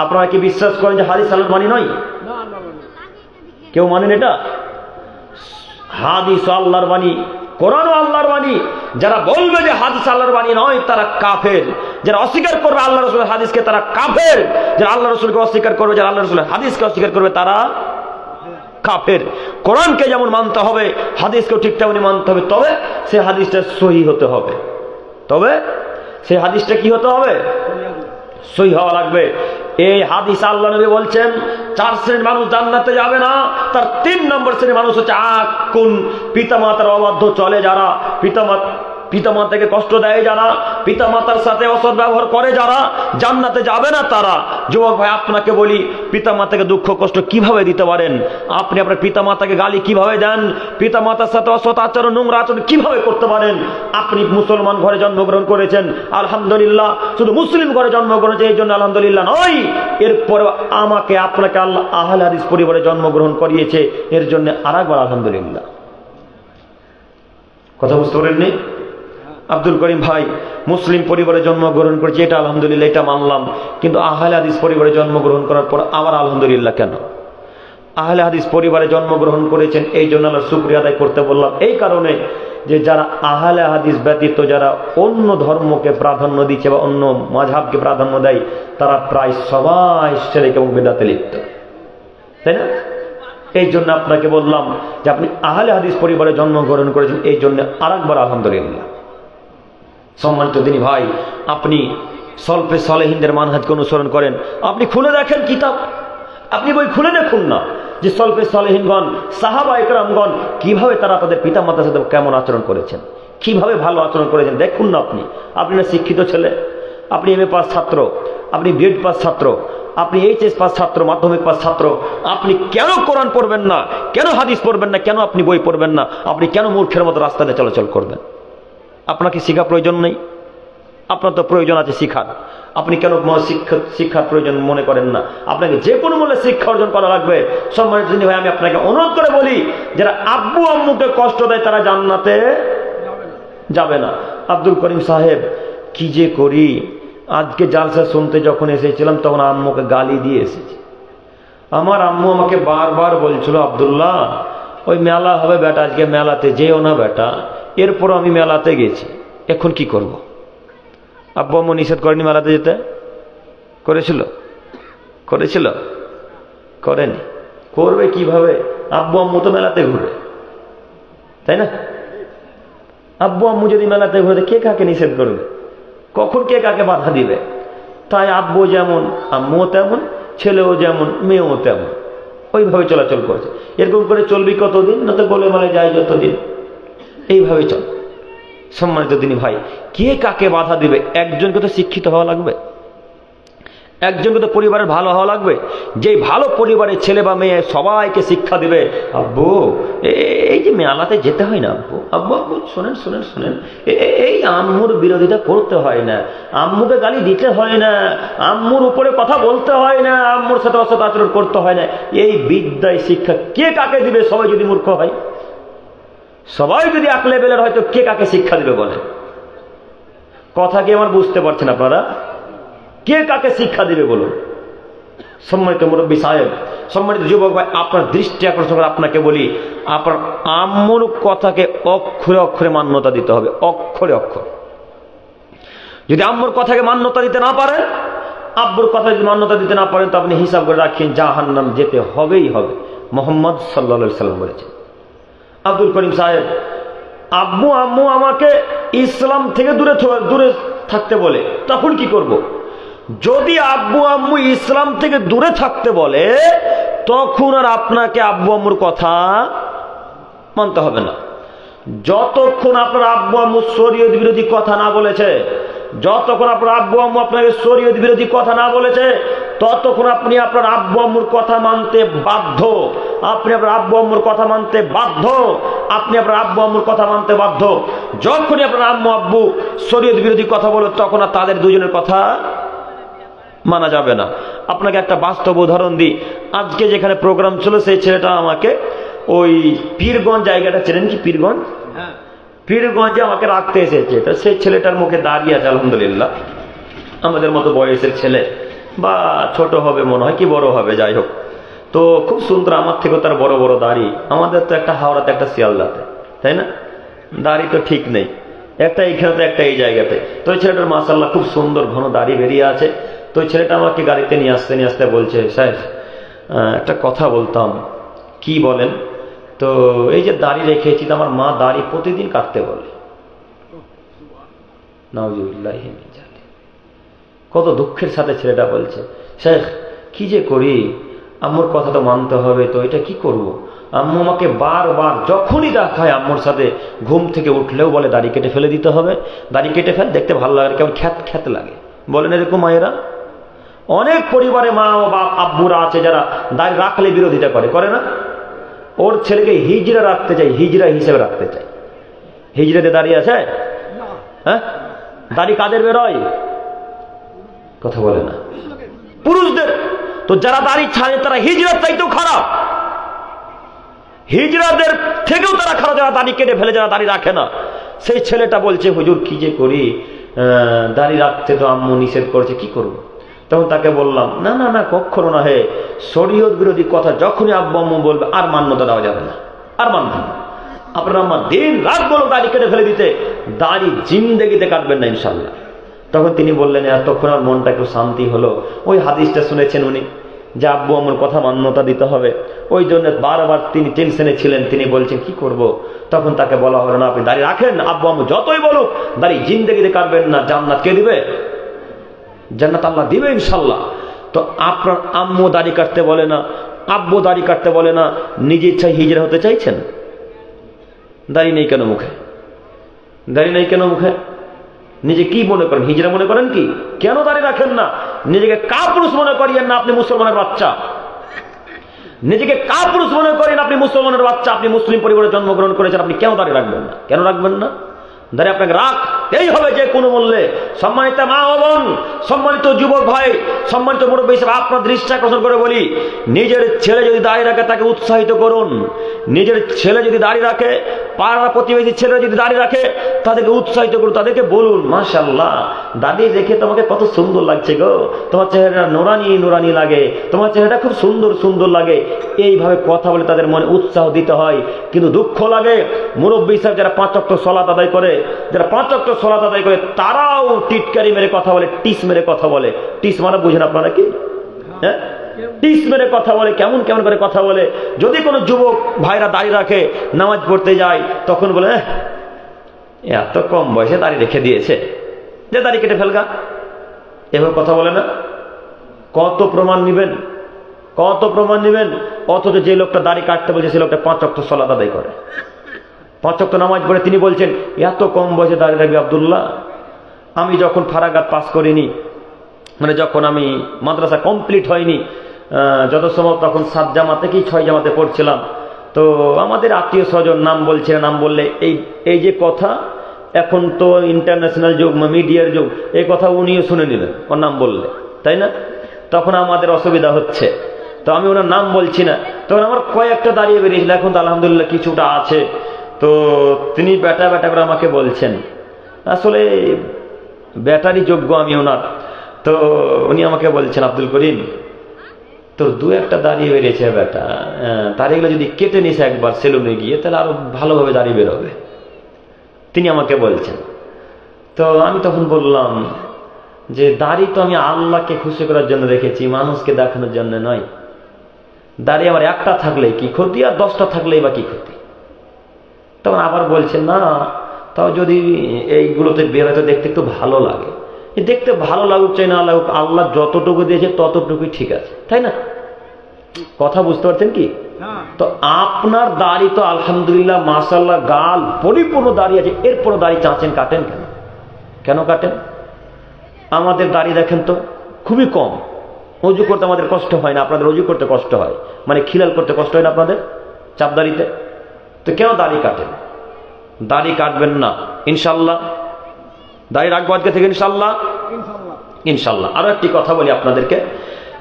S1: আপনারা কি বিশ্বাস করেন যে হাদিস আল্লাহর বাণী নয়? কেউ মানেন এটা? হাদিস আল্লাহর বাণী, কোরআন আল্লাহর বাণী। যারা বলবে যে হাদিস আল্লাহর বাণী নয় তারা কাফের। যারা অস্বীকার করবে আল্লাহ রাসূলের হাদিসকে তারা কাফের। যারা আল্লাহ রাসূলকে অস্বীকার করবে, যারা আল্লাহ রাসূলের হাদিসকে অস্বীকার করবে তারা কাফের। কোরআনকে যেমন মানতে হবে, হাদিসকেও ঠিক তেমনি মানতে হবে। তবে সে হাদিসটা সহি হতে হবে। তবে সে হাদিসটা কি হতে হবে? সহি হওয়া লাগবে। এই হাদিস আল্লাহ নবী বলছেন 4 শ্রেণীর মানুষ জান্নাতে যাবে না। তার 3 নম্বর শ্রেণীর মানুষ হচ্ছে আকুন, পিতামাতার অবাধ্য চলে যারা, পিতামাতাকে কষ্ট দেয় যারা, পিতামাতার সাথে অসৎ ব্যবহার করে যারা, জান্নাতে যাবে না তারা। যুবক ভাই, আপনাকে বলি, পিতামাতাকে দুঃখ কষ্ট কিভাবে দিতে পারেন? আপনি আপনার পিতামাতাকে গালি কিভাবে দেন? পিতামাতার সাথে অসৎ আচরণ, নোংরা আচরণ কিভাবে করতে পারেন? আপনি মুসলমান ঘরে জন্মগ্রহণ করেছেন, আলহামদুলিল্লাহ। শুধু মুসলিম ঘরে জন্মগ্রহণ করেছে এই জন্য আলহামদুলিল্লাহ নয়, এরপরে আমাকে আপনাকে আল্লাহ আহলে হাদিস পরিবারে জন্মগ্রহণ করিয়েছে, এর জন্য আরেকবার আলহামদুলিল্লাহ। কথা বুঝতে পারেননি? আব্দুল করিম ভাই মুসলিম পরিবারে জন্মগ্রহণ করেছে, এটা আলহামদুলিল্লাহ, এটা মানলাম। কিন্তু আহলে হাদিস পরিবারে জন্মগ্রহণ করার পর আবার আলহামদুলিল্লাহ কেন? আহলে হাদিস পরিবারে জন্মগ্রহণ করেছেন এই জন্য আল্লাহর শুকরিয়া আদায় করতে বললাম। এই কারণে যে যারা আহলে হাদিস ব্যতীত যারা অন্য ধর্মকে প্রাধান্য দিচ্ছে বা অন্য মাযহাবকে প্রাধান্য দেয় তারা প্রায় সবাই শিরক এবং বিদআতে লিপ্ত, তাই না? এই জন্য আপনাকে বললাম যে আপনি আহলে হাদিস পরিবারে জন্মগ্রহণ করেছেন, এই জন্য আরেকবার আলহামদুলিল্লাহ। সম্মানিত দিনী ভাই, আপনি সলফে সালেহিনদের মানহাজকে অনুসরণ করেন, আপনি খুলে দেখেন কিতাব, আপনি বই খুলে দেখুন না যে সলফে সালেহিনগণ সাহাবা ইকরামগণ কিভাবে তারা তাদের পিতা মাতার সাথে কেমন আচরণ করেছেন, কিভাবে ভালো আচরণ করেছেন দেখুন না। আপনি না শিক্ষিত ছেলে, আপনি এমএ পাস ছাত্র, আপনি বিএড পাস ছাত্র, আপনি এইচএস পাস ছাত্র, মাধ্যমিক পাস ছাত্র, আপনি কেন কোরআন পড়বেন না, কেন হাদিস পড়বেন না, কেন আপনি বই পড়বেন না, আপনি কেন মূর্খের মতো রাস্তাতে চলাচল করবেন? আপনাকে শিক্ষা প্রয়োজন নেই? আপনার তো প্রয়োজন আছে শিক্ষার, আপনি কেন শিক্ষার প্রয়োজন মনে করেন না? আপনাকে যে কোনো মূল্যে শিক্ষা অর্জন করা লাগবে। সম্মানিত দিনী ভাই, আমি আপনাকে অনুরোধ করে বলি, যারা আব্বু আম্মুকে কষ্ট দেয় তারা জান্নাতে যাবে না। আব্দুল করিম সাহেব, কি যে করি, আজকে জালসা শুনতে যখন এসেছিলাম তখন আম্মুকে গালি দিয়ে এসেছি। আমার আম্মু আমাকে বারবার বলছিল, আব্দুল্লাহ ওই মেলা হবে বেটা, আজকে মেলাতে যেও না বেটা। এরপর আমি মেলাতে গেছি, এখন কি করব? আব্বু আম্মু নিষেধ করেনি মেলাতে যেতে? করেছিল? করেনি। করবে কিভাবে? আব্বু আম্মু তো মেলাতে ঘুরে, তাই না? আব্বু আম্মু যদি মেলাতে ঘুরে, কে কাকে নিষেধ করবে? কখন কে কাকে বাধা দিবে? তাই আব্বু যেমন আম্মুও তেমন, ছেলেও যেমন মেয়েও তেমন, ওইভাবে চলাচল করছে। এরকম করে চলবি কতদিন? না তো বলে বলে যায় যতদিন, এইভাবে চল। সম্মানিত দিনী ভাই, কে কাকে বাধা দিবে? একজনকে তো শিক্ষিত হওয়া লাগবে, একজনকে তো পরিবারের ভালো হওয়া লাগবে। যে ভালো পরিবারের ছেলে বা মেয়ে সবাইকে শিক্ষা দিবে, আব্বু এই যে মেলাতে যেতে হয় না, আব্বু আব্বু আব্বু শোনেন, এই আম্মুর বিরোধিতা করতে হয় না, আম্মুকে গালি দিতে হয় না, আম্মুর উপরে কথা বলতে হয় না, আম্মুর সাথে অসৎ আচরণ করতে হয় না। এই বিদ্যায় শিক্ষা কে কাকে দিবে? সবাই যদি মূর্খ হয়, সবাই যদি এক লেভেলের হয়তো কে কাকে শিক্ষা দিবে বলে? কথা কি আমার বুঝতে পারছেন আপনারা? কে কাকে শিক্ষা দিবে বলুন? সম্মানিত মুরব্বী সাহেব, সম্মানিত যুবক ভাই, আপনার দৃষ্টি আকর্ষণ করে আপনাকে বলি, আপনার আম্মুর কথাকে অক্ষরে অক্ষরে মান্যতা দিতে হবে, অক্ষরে অক্ষর। যদি আম্মুর কথাকে মান্যতা দিতে না পারেন, আব্বুর কথা যদি মান্যতা দিতে না পারেন, তো আপনি হিসাব করে রাখেন জাহান্নাম যেতে হবেই হবে। মুহাম্মদ সাল্লাল্লাহু আলাইহি সাল্লাম বলেছেন। আব্দুল করিম সাহেব, আব্বু আম্মু আমাকে ইসলাম থেকে দূরে থাকতে বলে, তখন কি করব? যদি আব্বু আম্মু ইসলাম থেকে দূরে থাকতে বলে, তখন আর আপনাকে আব্বু আম্মুর কথা মানতে হবে না। যতক্ষণ আপনার আব্বু আম্মু শরীয়ত বিরোধী কথা না বলেছে, যতক্ষণ আপনার আব্বু আম্মু আপনাকে শরীয়ত বিরোধী কথা না বলেছে, ততক্ষণ আপনি আপনার আব্বু আম্মুর কথা মানতে বাধ্য। আপনি আপনার আব্বু আম্মুর কথা মানতে বাধ্য, আপনি আপনার আব্বু আম্মুর কথা মানতে বাধ্য। যখনই আপনার আম্মু আব্বু শরীয়ত বিরোধী কথা বলে, তখন আর তাদের দুজনের কথা মানা যাবে না। আপনাকে একটা বাস্তব উদাহরণ দিই। আজকে যেখানে প্রোগ্রাম ছিল, সেই ছেলেটা আমাকে ওই পীরগঞ্জ জায়গাটা চেনেন কি? পীরগঞ্জ, পীরগঞ্জে আমাকে রাখতে এসেছে। তো সেই ছেলেটার মুখে দাঁড়িয়ে আছে আলহামদুলিল্লাহ, আমাদের মতো বয়সের ছেলে, বা ছোট হবে মনে হয়, কি বড় হবে, যাই হোক। তো খুব সুন্দর, আমার থেকেও তার বড় বড় দাড়ি। আমাদের তো একটা হাওড়াতে, একটা শিয়ালদাতে, তাই না? দাড়ি তো ঠিক নেই, একটা এইখানে, একটা এই জায়গাতে। তো ওই ছেলেটার মাশাআল্লাহ খুব সুন্দর ঘন দাড়ি বেরিয়ে আছে। তো ওই ছেলেটা আমাকে গাড়িতে নিয়ে আসতে বলছে, সাহেব একটা কথা বলতাম। কি বলেন? তো এই যে দাড়ি রেখেছি, তো আমার মা দাড়ি প্রতিদিন কাটতে বলে। নাউজুবিল্লাহ। কত দুঃখের সাথে ছেলেটা বলছে, শেখ কি যে করি, আম্মুর কথা তো মানতে হবে, তো এটা কি করব? আম্মু আমাকে বারবার যখনই দেখায়, আম্মুর সাথে ঘুম থেকে উঠলেও বলে দাড়ি কেটে ফেলে দিতে হবে, দাড়ি কেটে ফেল, দেখতে ভালো লাগে, কেমন খ্যাত লাগে। বলেন এরকম মায়েরা? অনেক পরিবারে মা ও বাপ আব্বুরা আছে যারা দাড়ি রাখলে বিরোধিতা করে না? ওর ছেলেকে হিজড়া রাখতে চাই, হিজড়া হিসেবে রাখতে চাই। হিজড়াতে দাঁড়িয়ে আছে? হ্যাঁ, দাড়ি কাদের বেরোয়? কথা বলে না, পুরুষদের। তো যারা দাড়ি ছাড়ে তারা হিজড়ার চাইতেও খারাপ, হিজড়াদের থেকেও তারা খারাপ যারা দাড়ি কেটে ফেলে, যারা দাড়ি রাখে না। সেই ছেলেটা বলছে, হুজুর কি যে করি, দাড়ি রাখতে তো আম্মু নিষেধ করছে, কি করব? তখন তাকে বললাম, না না না, কখনো না, হে শরীয়ত বিরোধী কথা যখনই আব্বু আম্মু বলবে, আর মান্যতা দেওয়া যাবে না, আর মানবে না। আপনার আম্মা দিন রাত বলো দাড়ি কেটে ফেলে দিতে, দাড়ি জিন্দেগিতে কাটবেন না ইনশাল্লাহ। তখন তিনি বললেন, এতক্ষণ আর মনটা একটু শান্তি হলো। ওই হাদিসটা শুনেছেন উনি, যে আব্বু আম্মুর কথা মান্যতা দিতে হবে, ওই জন্য বারবার তিনি টেনশনে ছিলেন। তিনি বলছেন কি করব? তখন তাকে বলা হলো না, আপনি দাড়ি রাখেন, আব্বু আম্মু যতই বলুক দাড়ি জিন্দেগিতে কাটবেন না। জান্নাত কে দিবে? জান্নাত আল্লাহ দিবে ইনশাল্লাহ। তো আপনার আম্মু দাড়ি কাটতে বলে না, আব্বু দাড়ি কাটতে বলে না, নিজে ইচ্ছায় হিজড়া হতে চাইছেন? দাড়ি নেই কেন মুখে? দাড়ি নেই কেন মুখে? নিজে কি মনে করেন? হিজড়া মনে করেন কি? কেন দাড়ি রাখেন না? নিজেকে কাপুরুষ মনে করিয়েন না, আপনি মুসলমানের বাচ্চা। নিজেকে কাপুরুষ মনে করেন, আপনি মুসলমানের বাচ্চা, আপনি মুসলিম পরিবারে জন্মগ্রহণ করেছেন, আপনি কেন দাড়ি রাখবেন না? কেন রাখবেন না? দাঁড়িয়ে আপনাকে রাখতেই হবে যে কোনো মূল্যে। সম্মানিত মা ও বোন, সম্মানিত যুবক ভাই, সম্মানিত মুরব্বী হিসেবে আপনার দৃষ্টি আকর্ষণ করে বলি, নিজের ছেলে যদি দাড়ি রাখে তাকে উৎসাহিত করুন। নিজের ছেলে যদি দাড়ি রাখে, পাড়া প্রতিবেশী ছেলে যদি দাড়ি রাখে তাদেরকে উৎসাহিত করুন, তাদেরকে বলুন, মাশাআল্লাহ দাড়ি রেখে তোমাকে কত সুন্দর লাগছে গো, তোমার চেহারা নুরানি নুরানি লাগে, তোমার চেহারাটা খুব সুন্দর সুন্দর লাগে। এইভাবে কথা বলে তাদের মনে উৎসাহ দিতে হয়। কিন্তু দুঃখ লাগে মুরব্বী হিসাবে যারা 5 ওয়াক্ত সালাত আদায় করে, যারা 5 ওয়াক্ত সালাত আদায় করে, তারাও টিটকারি মেরে কথা বলে, টিস মেরে কথা বলে। টিস মানে বুঝেন আপনারা কি? হ্যাঁ, টিস মেরে কথা বলে, কেমন কেমন করে কথা বলে। যদি কোনো যুবক ভাইরা দাড়ি রাখে, নামাজ পড়তে যায়, তখন বলে এত কম বয়সে দাড়ি রেখে দিয়েছে, যে দাড়ি কেটে ফেলগা। এভাবে কথা বলে না? কত প্রমাণ নিবেন, কত প্রমাণ নিবেন? অথচ যে লোকটা দাড়ি কাটতে বলছে সে লোকটা 5 ওয়াক্ত সালাত আদায় করে, 5 ওয়াক্ত নামাজ পড়ে। তিনি বলছেন এত কম বয়সে দাড়ি রাখবি? আব্দুল্লাহ, আমি যখন ফারাগাত পাস করিনি, মানে যখন আমি মাদ্রাসা কমপ্লিট হয়নি, যত সময় তখন 7 জামাতে কি 6 জামাতে পড়ছিলাম, তো আমাদের আত্মীয় স্বজন নাম বলছে, নাম বললে এই যে কথা, এখন তো ইন্টারন্যাশনাল যুগ, মিডিয়ার যুগ, এই কথা উনিও শুনে নিলেন ওর নাম বললে, তাই না? তখন আমাদের অসুবিধা হচ্ছে, তো আমি ওনার নাম বলছি না। তখন আমার কয়েকটা দাঁড়িয়ে বেরিয়েছিল, এখন তো আলহামদুলিল্লাহ কিছুটা আছে। তো তিনি বেটা বেটা করে আমাকে বলছেন, আসলে ব্যাটারি যোগ্য আমি ওনার। তো উনি আমাকে বলছেন, আব্দুল করিম তোর 2-1টা দাঁড়িয়ে বেরিয়েছে বেটা, তার এগুলো যদি কেটে নিস একবার সেলুনে গিয়ে, তাহলে আরো ভালোভাবে দাঁড়িয়ে বেরোবে। তিনি আমাকে বলছেন। তো আমি তখন বললাম যে দাড়ি তো আমি আল্লাহকে খুশি করার জন্য রেখেছি, মানুষকে দেখানোর জন্য নয়। দাড়ি আমার একটা থাকলেই কি ক্ষতি, আর 10টা থাকলেই বা কি ক্ষতি? তখন আবার বলছেন, না তাও যদি এইগুলোতে বেরোতে দেখতে একটু ভালো লাগে, দেখতে ভালো লাগুক চাই না লাগুক, আল্লাহ যতটুকু দিয়েছে ততটুকুই ঠিক আছে, তাই না? কথা বুঝতে পারছেন কি? তো আপনার দাড়ি তো আলহামদুলিল্লাহ মাশাআল্লাহ গাল পরিপূর্ণ দাড়ি আছে, এরপরও দাড়ি চাঁচেন, কাটেন কেন? কেন কাটেন? আমাদের দাড়ি দেখেন তো খুবই কম, অজু করতে আমাদের কষ্ট হয় না, আপনাদের অজু করতে কষ্ট হয়, মানে খিলাল করতে কষ্ট হয় না আপনাদের চাপ দাড়িতে। তো কেন দাড়ি কাটেন? দাড়ি কাটবেন না ইনশাল্লাহ, দাড়ি রাখবো আজকে থেকে ইনশাল্লাহ, ইনশাল্লাহ। আরো একটি কথা বলি আপনাদেরকে,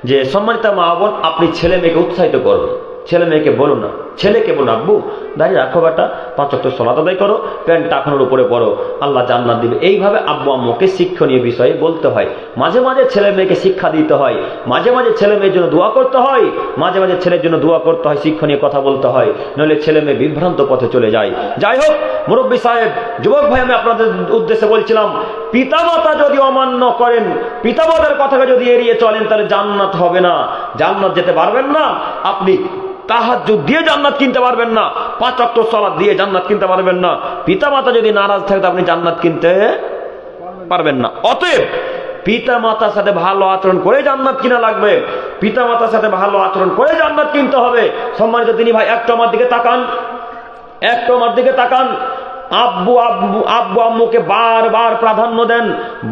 S1: যে সম্মানিত মা বোন, আপনি ছেলে মেয়েকে উৎসাহিত করুন, ছেলে মেয়েকে বলুন না, ছেলেকে বলুন আব্বু দাড়ি রাখো বেটা, 5 ওয়াক্ত সালাত আদায় করো, প্যান্ট টাকানোর উপরে পড়ো, আল্লাহ জান্নাত দিবে। এইভাবে আব্বু আম্মুকে শিক্ষণীয় বিষয়ে বলতে হয়। মাঝে মাঝে ছেলে মেয়েকে শিক্ষা দিতে হয়, মাঝে মাঝে ছেলে মেয়ের জন্য দোয়া করতে হয়, মাঝে মাঝে ছেলের জন্য দোয়া করতে হয়, শিক্ষণীয় কথা বলতে হয়, নইলে ছেলে মেয়ে বিভ্রান্ত পথে চলে যায়। যাই হোক মুরব্বী সাহেব, যুবক ভাই, আমি আপনাদের উদ্দেশ্যে বলছিলাম, পিতামাতা যদি অমান্য করেন, পিতামাতার কথাকে যদি এড়িয়ে চলেন, তাহলে জান্নাত হবে না, জান্নাত যেতে পারবেন না। আপনি তাহাজ্জুদ দিয়ে জান্নাত কিনতে পারবেন না, 5 ওয়াক্ত সালাত দিয়ে জান্নাত কিনতে পারবেন না। পিতামাতা যদি নারাজ থাকে, আপনি জান্নাত কিনতে পারবেন না। অতএব পিতামাতার সাথে ভালো আচরণ করে জান্নাত কিনা লাগবে, পিতামাতার সাথে ভালো আচরণ করে জান্নাত কিনতে হবে। সম্মানিত দিনী ভাই, একটু আমার দিকে তাকান, একটু আমার দিকে তাকান। আব্বু আম্মুকে বারবার প্রাধান্য দেন,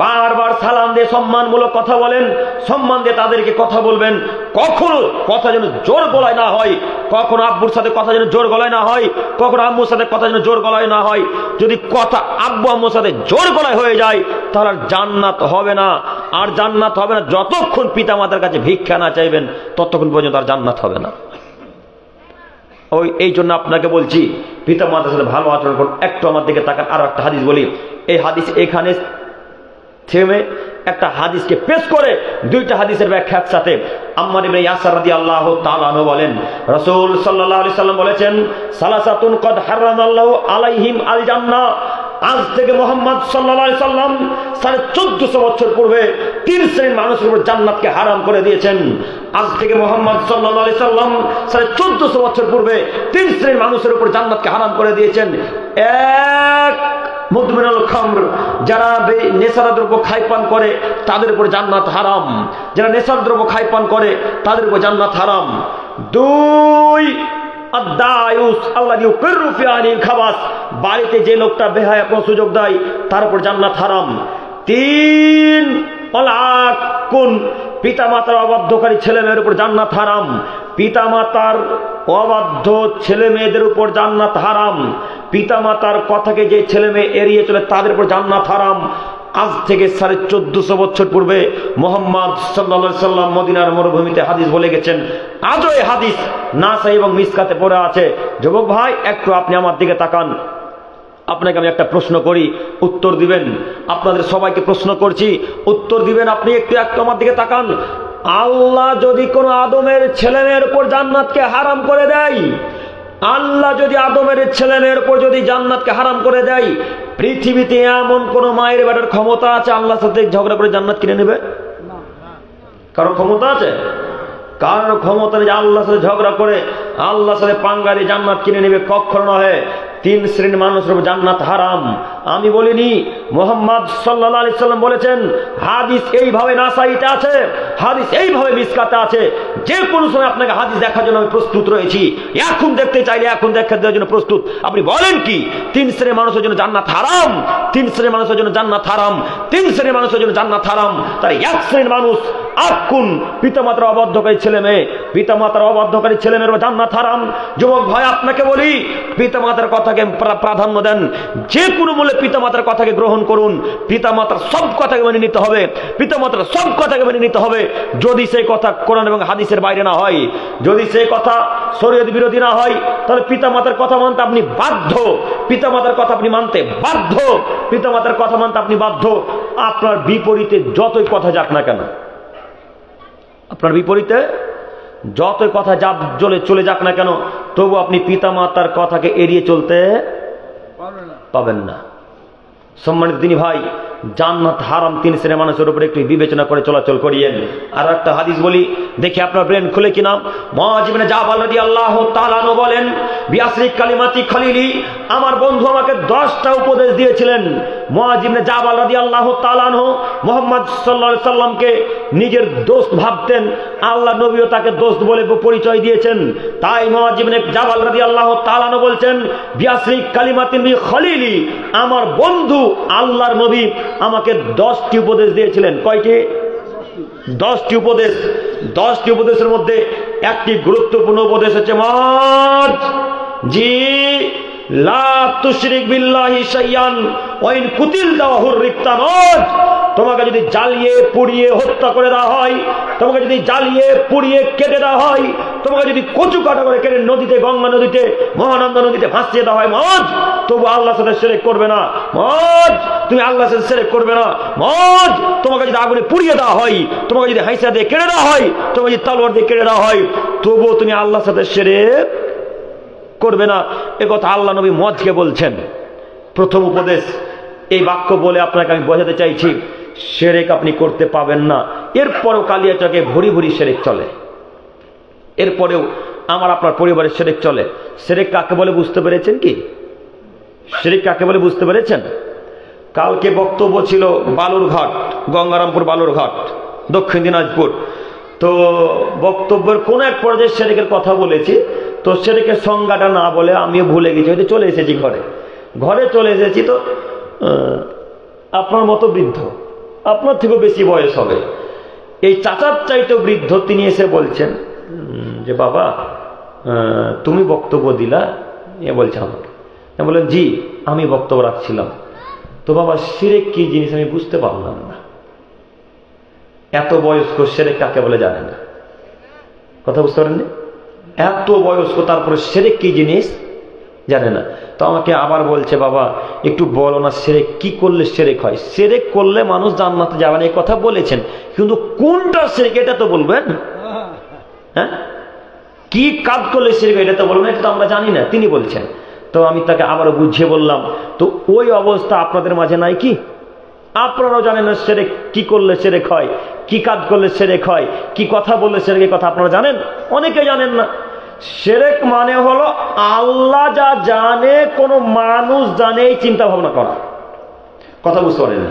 S1: বারবার সালাম দিয়ে সম্মানমূলক কথা বলেন, সম্মান দিয়ে তাদেরকে কথা বলবেন। কখনো কথা যেন জোর গলায় না হয়, কখনো আব্বুর সাথে কথা যেন জোর গলায় না হয়, কখনো আম্মুর সাথে কথা যেন জোর গলায় না হয়। যদি কথা আব্বু আম্মুর সাথে জোর গলায় হয়ে যায়, তাহলে জান্নাত হবে না। আর জান্নাত হবে না যতক্ষণ পিতামাতার কাছে ভিক্ষা না চাইবেন, ততক্ষণ পর্যন্ত আর জান্নাত হবে না। এই জন্য আপনাকে বলছি, পিতা মাতার সাথে ভালো আচরণ করুন। একটু আমার দিকে তাকান, আরো একটা হাদিস বলি। এই হাদিস এখানে থেমে একটা হাদিসকে পেশ করে দুইটা হাদিসের ব্যাখ্যা একসাথে আম্মার ইবনে ইয়াসার রাদিয়াল্লাহু তাআলা আনহু বলেন, রাসূল সাল্লাল্লাহু আলাইহি সাল্লাম বলেছেন, সালাসাতুন কদ হারামাল্লাহু আলাইহিম আল জান্নাহ। আজ থেকে মুহাম্মদ সাল্লাল্লাহু আলাইহি সাল্লাম 1450 বছর পূর্বে 3 শ্রেণীর মানুষের উপর জান্নাতকে হারাম করে দিয়েছেন। আজ থেকে মুহাম্মদ সাল্লাল্লাহু আলাইহি সাল্লাম 1450 বছর পূর্বে 3 শ্রেণীর মানুষের উপর জান্নাতকে হারাম করে দিয়েছেন। এক, মুদমিনুল খামর, যারা নেশার দ্রব্য খায় পান করে তাদের উপর জান্নাত হারাম। যারা নেশার দ্রব্য খায় পান করে তাদের উপর জান্নাত হারাম। দুই, আদ-দায়ুস আল্লাযী ইউকিরু ফি আহলিল খাবাস, বাড়িতে যে লোকটা বেহায়াপন সুযোগ দেয় তার উপর জান্নাত হারাম। তিন, ওয়ালাকুন, পিতামাতার অবাধ্যকারী ছেলে মেয়ের উপর জান্নাত হারাম। পিতামাতার অবাধ্য ছেলে মেয়েদের উপর জান্নাত হারাম। পিতামাতার কথাকে যে ছেলে মেয়ে এড়িয়ে চলে তাদের উপর জান্নাত হারাম। আজ থেকে 1450 বছর পূর্বে মুহাম্মদ সাল্লাল্লাহু আলাইহি সাল্লাম মদিনার মরুভূমিতে হাদিস বলে গেছেন। আজও এই হাদিস নাসাই এবং মিসকাতে পড়ে আছে। যুবক ভাই, একটু আপনি আমার দিকে তাকান। আপনাকে আমি একটা প্রশ্ন করি, উত্তর দিবেন। আপনাদের সবাইকে প্রশ্ন করছি, উত্তর দিবেন। আপনি একটু আমার দিকে তাকান। আল্লাহ যদি কোনো আদমের ছেলেমেয়ের উপর জান্নাতকে হারাম করে দেয়, আল্লাহ যদি আদমের ছেলেমেয়ের উপর যদি জান্নাতকে হারাম করে দেয়, পৃথিবীতে এমন কোন মায়ের বেটার ক্ষমতা আছে আল্লাহর সাথে ঝগড়া করে জান্নাত কিনে নেবে? কারো ক্ষমতা আছে? কারোর ক্ষমতা নেই আল্লাহর সাথে ঝগড়া করে আল্লাহর সাথে পাঙ্গালি জান্নাত কিনে নেবে, কখনো নয়। 3 শ্রেণীর মানুষের উপর জান্নাত হারাম। আমি বলিনি, মুহাম্মদ সাল্লাল্লাহু আলাইহি সাল্লাম বলেছেন। হাদিস এইভাবে নাসাইতে আছে, হাদিস এইভাবে মিসকাতে আছে। যে কোনো সময় আপনাকে হাদিস দেখার জন্য আমি প্রস্তুত রয়েছি। এখন দেখতে চাইলে এখন দেখার জন্য প্রস্তুত। আপনি বলেন কি 3 শ্রেণীর মানুষের জন্য জান্নাত হারাম? 3 শ্রেণীর মানুষের জন্য জান্নাত হারাম। 3 শ্রেণীর মানুষের জন্য জান্নাত হারাম। তার 1 শ্রেণীর মানুষ আকুন, পিতামাতার অবাধ্যকারী ছেলে মেয়ে, পিতামাতার অবাধ্যকারী ছেলে মেয়ের জান্নাত হারাম। যুবক ভাই, আপনাকে বলি, পিতামাতার কথাকে প্রাধান্য দেন। যে কোনো মূল্যে পিতামাতার কথাকে গ্রহণ করুন। পিতামাতার সব কথাকে মেনে নিতে হবে। পিতামাতার সব কথাকে মেনে নিতে হবে। যদি সেই কথা কোরআন এবং হাদিসের বাইরে না হয়, যদি সেই কথা শরীয়ত বিরোধী না হয়, তাহলে পিতামাতার কথা মানতে আপনি বাধ্য। পিতামাতার কথা আপনি মানতে বাধ্য। পিতামাতার কথা মানতে আপনি বাধ্য। আপনার বিপরীতে যতই কথা যাক না কেন, আপনার বিপরীতে যতই কথা চলে যাক না কেন, তবু আপনি পিতামাতার কথাকে এড়িয়ে চলতে পাবেন না। সম্মানিত দিনী ভাই, জান্নাত হারাম 3 শ্রেণীর মানুষের উপর একটু বিবেচনা করে চলাচল করিয়েন। আর একটা হাদিস বলি, দেখি আপনার ব্রেন খুলে কিনা। মুআয ইবনে জাবাল রাদিয়াল্লাহু তাআলা আনহু বলেন, বিআসরি কালিমাতি খলিলি, আমার বন্ধু আমাকে 10টা উপদেশ দিয়েছিলেন। মুআয ইবনে জাবাল রাদিয়াল্লাহু তাআলা আনহু মুহাম্মদ সাল্লাল্লাহু আলাইহি সাল্লামকে নিজের দোস্ত ভাবতেন। আল্লাহ নবীও তাকে দোস্ত বলে পরিচয় দিয়েছেন। তাই মুআয ইবনে জাবাল রাদিয়াল্লাহু তাআলা আনহু বলছেন, বিআসরি কালিমাতিন বি খলিলি, আমার বন্ধু আল্লাহর নবী আমাকে 10টি উপদেশ দিয়েছিলেন। কয়টি? 10টি উপদেশ। 10টি উপদেশের মধ্যে একটি গুরুত্বপূর্ণ উপদেশ হচ্ছে, মুআয জি লা তুশরিক বিল্লাহি শাইয়ান ওয়া ইন কুতিলতা ওয়া হুররিকতা। মুআয, তোমাকে যদি জ্বালিয়ে পুড়িয়ে হত্যা করে দেওয়া হয়, তোমাকে যদি জ্বালিয়ে পুড়িয়ে কেটে দেওয়া হয়, তোমাকে যদি কচু কাটা করে কেটে নদীতে, গঙ্গা নদীতে, মহানন্দা নদীতে ভাসিয়ে দেওয়া হয়, মুআয তবু আল্লাহর সাথে শিরক করবে না। মুআয, তুমি আল্লাহর সাথে শিরক করবে না। মুআয, তোমাকে যদি আগুনে পুড়িয়ে দেওয়া হয়, তোমাকে যদি হাইসা দিয়ে কেটে দেওয়া হয়, তোমাকে যদি তলোয়ার দিয়ে কেটে দেওয়া হয়, তবুও তুমি আল্লাহর সাথে শিরক করবে না। এ কথা আল্লাহ নবী মুআযকে বলছেন। প্রথম উপদেশ। এই বাক্য বলে আপনাকে আমি বোঝাতে চাইছি, শিরক আপনি করতে পাবেন না। এরপরেও কালিয়াচকে ভুরি ভুরি শিরক চলে, এরপরেও আমার আপনার পরিবারের শিরক চলে। শিরক কাকে বলে বুঝতে পেরেছেন কি? শিরক কাকে বলে বুঝতে পেরেছেন? কালকে বক্তব্য ছিল বালুরঘাট, গঙ্গারামপুর বালুরঘাট, দক্ষিণ দিনাজপুর। তো বক্তব্যের কোন এক পর্যায়ে শিরকের কথা বলেছি। তো শিরকের সংজ্ঞাটা না বলে আমিও ভুলে গেছি, হয়তো চলে এসেছি ঘরে চলে এসেছি। তো আপনার মতো বৃদ্ধ, আপনার থেকেও বেশি বয়স হবে, এই চাচার চাইতেও বৃদ্ধ, তিনি এসে বলছেন যে বাবা তুমি বক্তব্য দিলা। এ বলছে আমাকে, বললেন জি আমি বক্তব্য রাখছিলাম। তো বাবা শিরক কি জিনিস আমি বুঝতে পারলাম না। এত বয়স্ক, শিরক কাকে বলে জানে না। কথা বুঝতে পারেননি? এত বয়স্ক, তারপরে শিরক কি জিনিস জানে না। তো আমাকে আবার বলছে, বাবা একটু বলো না শিরক কি করলে শিরক হয়? শিরক করলে মানুষ জান্নাতে যাবে না এই কথা বলেছেন, কিন্তু কোনটা শিরক এটা তো বলবেন। হ্যাঁ, কি কাজ করলে শিরক এটা তো বলবেন, এটা তো আমরা জানি না, তিনি বলছেন। তো আমি তাকে আবারও বুঝিয়ে বললাম, তো ওই অবস্থা আপনাদের মাঝে নাই কি? আপনারাও জানেন না শিরক কি করলে শিরক হয়, কি কাজ করলে শিরক হয়, কি কথা বললে শিরকের কথা আপনারা জানেন? অনেকে জানেন না। শিরক মানে হলো আল্লাহ যা জানে কোন মানুষ জানে এই চিন্তা ভাবনা করা। কথা বুঝতে পারেন?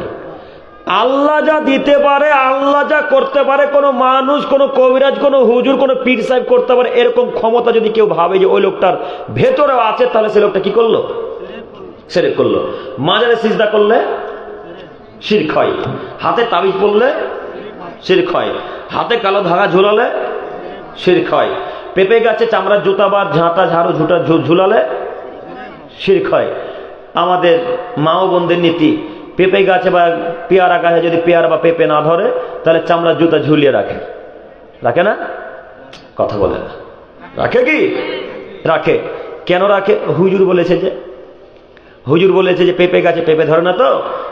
S1: আল্লাহ যা দিতে পারে, আল্লাহ যা করতে পারে, কোনো মানুষ, কোনো কবিরাজ, কোনো হুজুর, কোনো পীর সাহেব করতে পারে, এরকম ক্ষমতা যদি কেউ ভাবে যে ওই লোকটার ভেতরেও আছে, তাহলে সে লোকটা কি করলো? শিরক করলো। মাজারে সিজদা করলে শিরক হয়, হাতে তাবিজ পড়লে শিরক হয়, হাতে কালো ধাগা ঝুলালে শিরক হয়, পেঁপে গাছে চামড়ার জুতা বা ঝাঁটা ঝাড়ু ঝুটা ঝুলালে শিরক হয়। আমাদের মা ও বোনদের নীতি, পেঁপে গাছে বা পেয়ারা গাছে যদি পেয়ারা বা পেঁপে না ধরে, তাহলে চামড়ার জুতা ঝুলিয়ে রাখে। রাখে না? কথা বলে না। রাখে কি? রাখে। কেন রাখে? হুজুর বলেছে যে, হুজুর বলেছে যে পেঁপে গাছে পেঁপে ধরে না, তো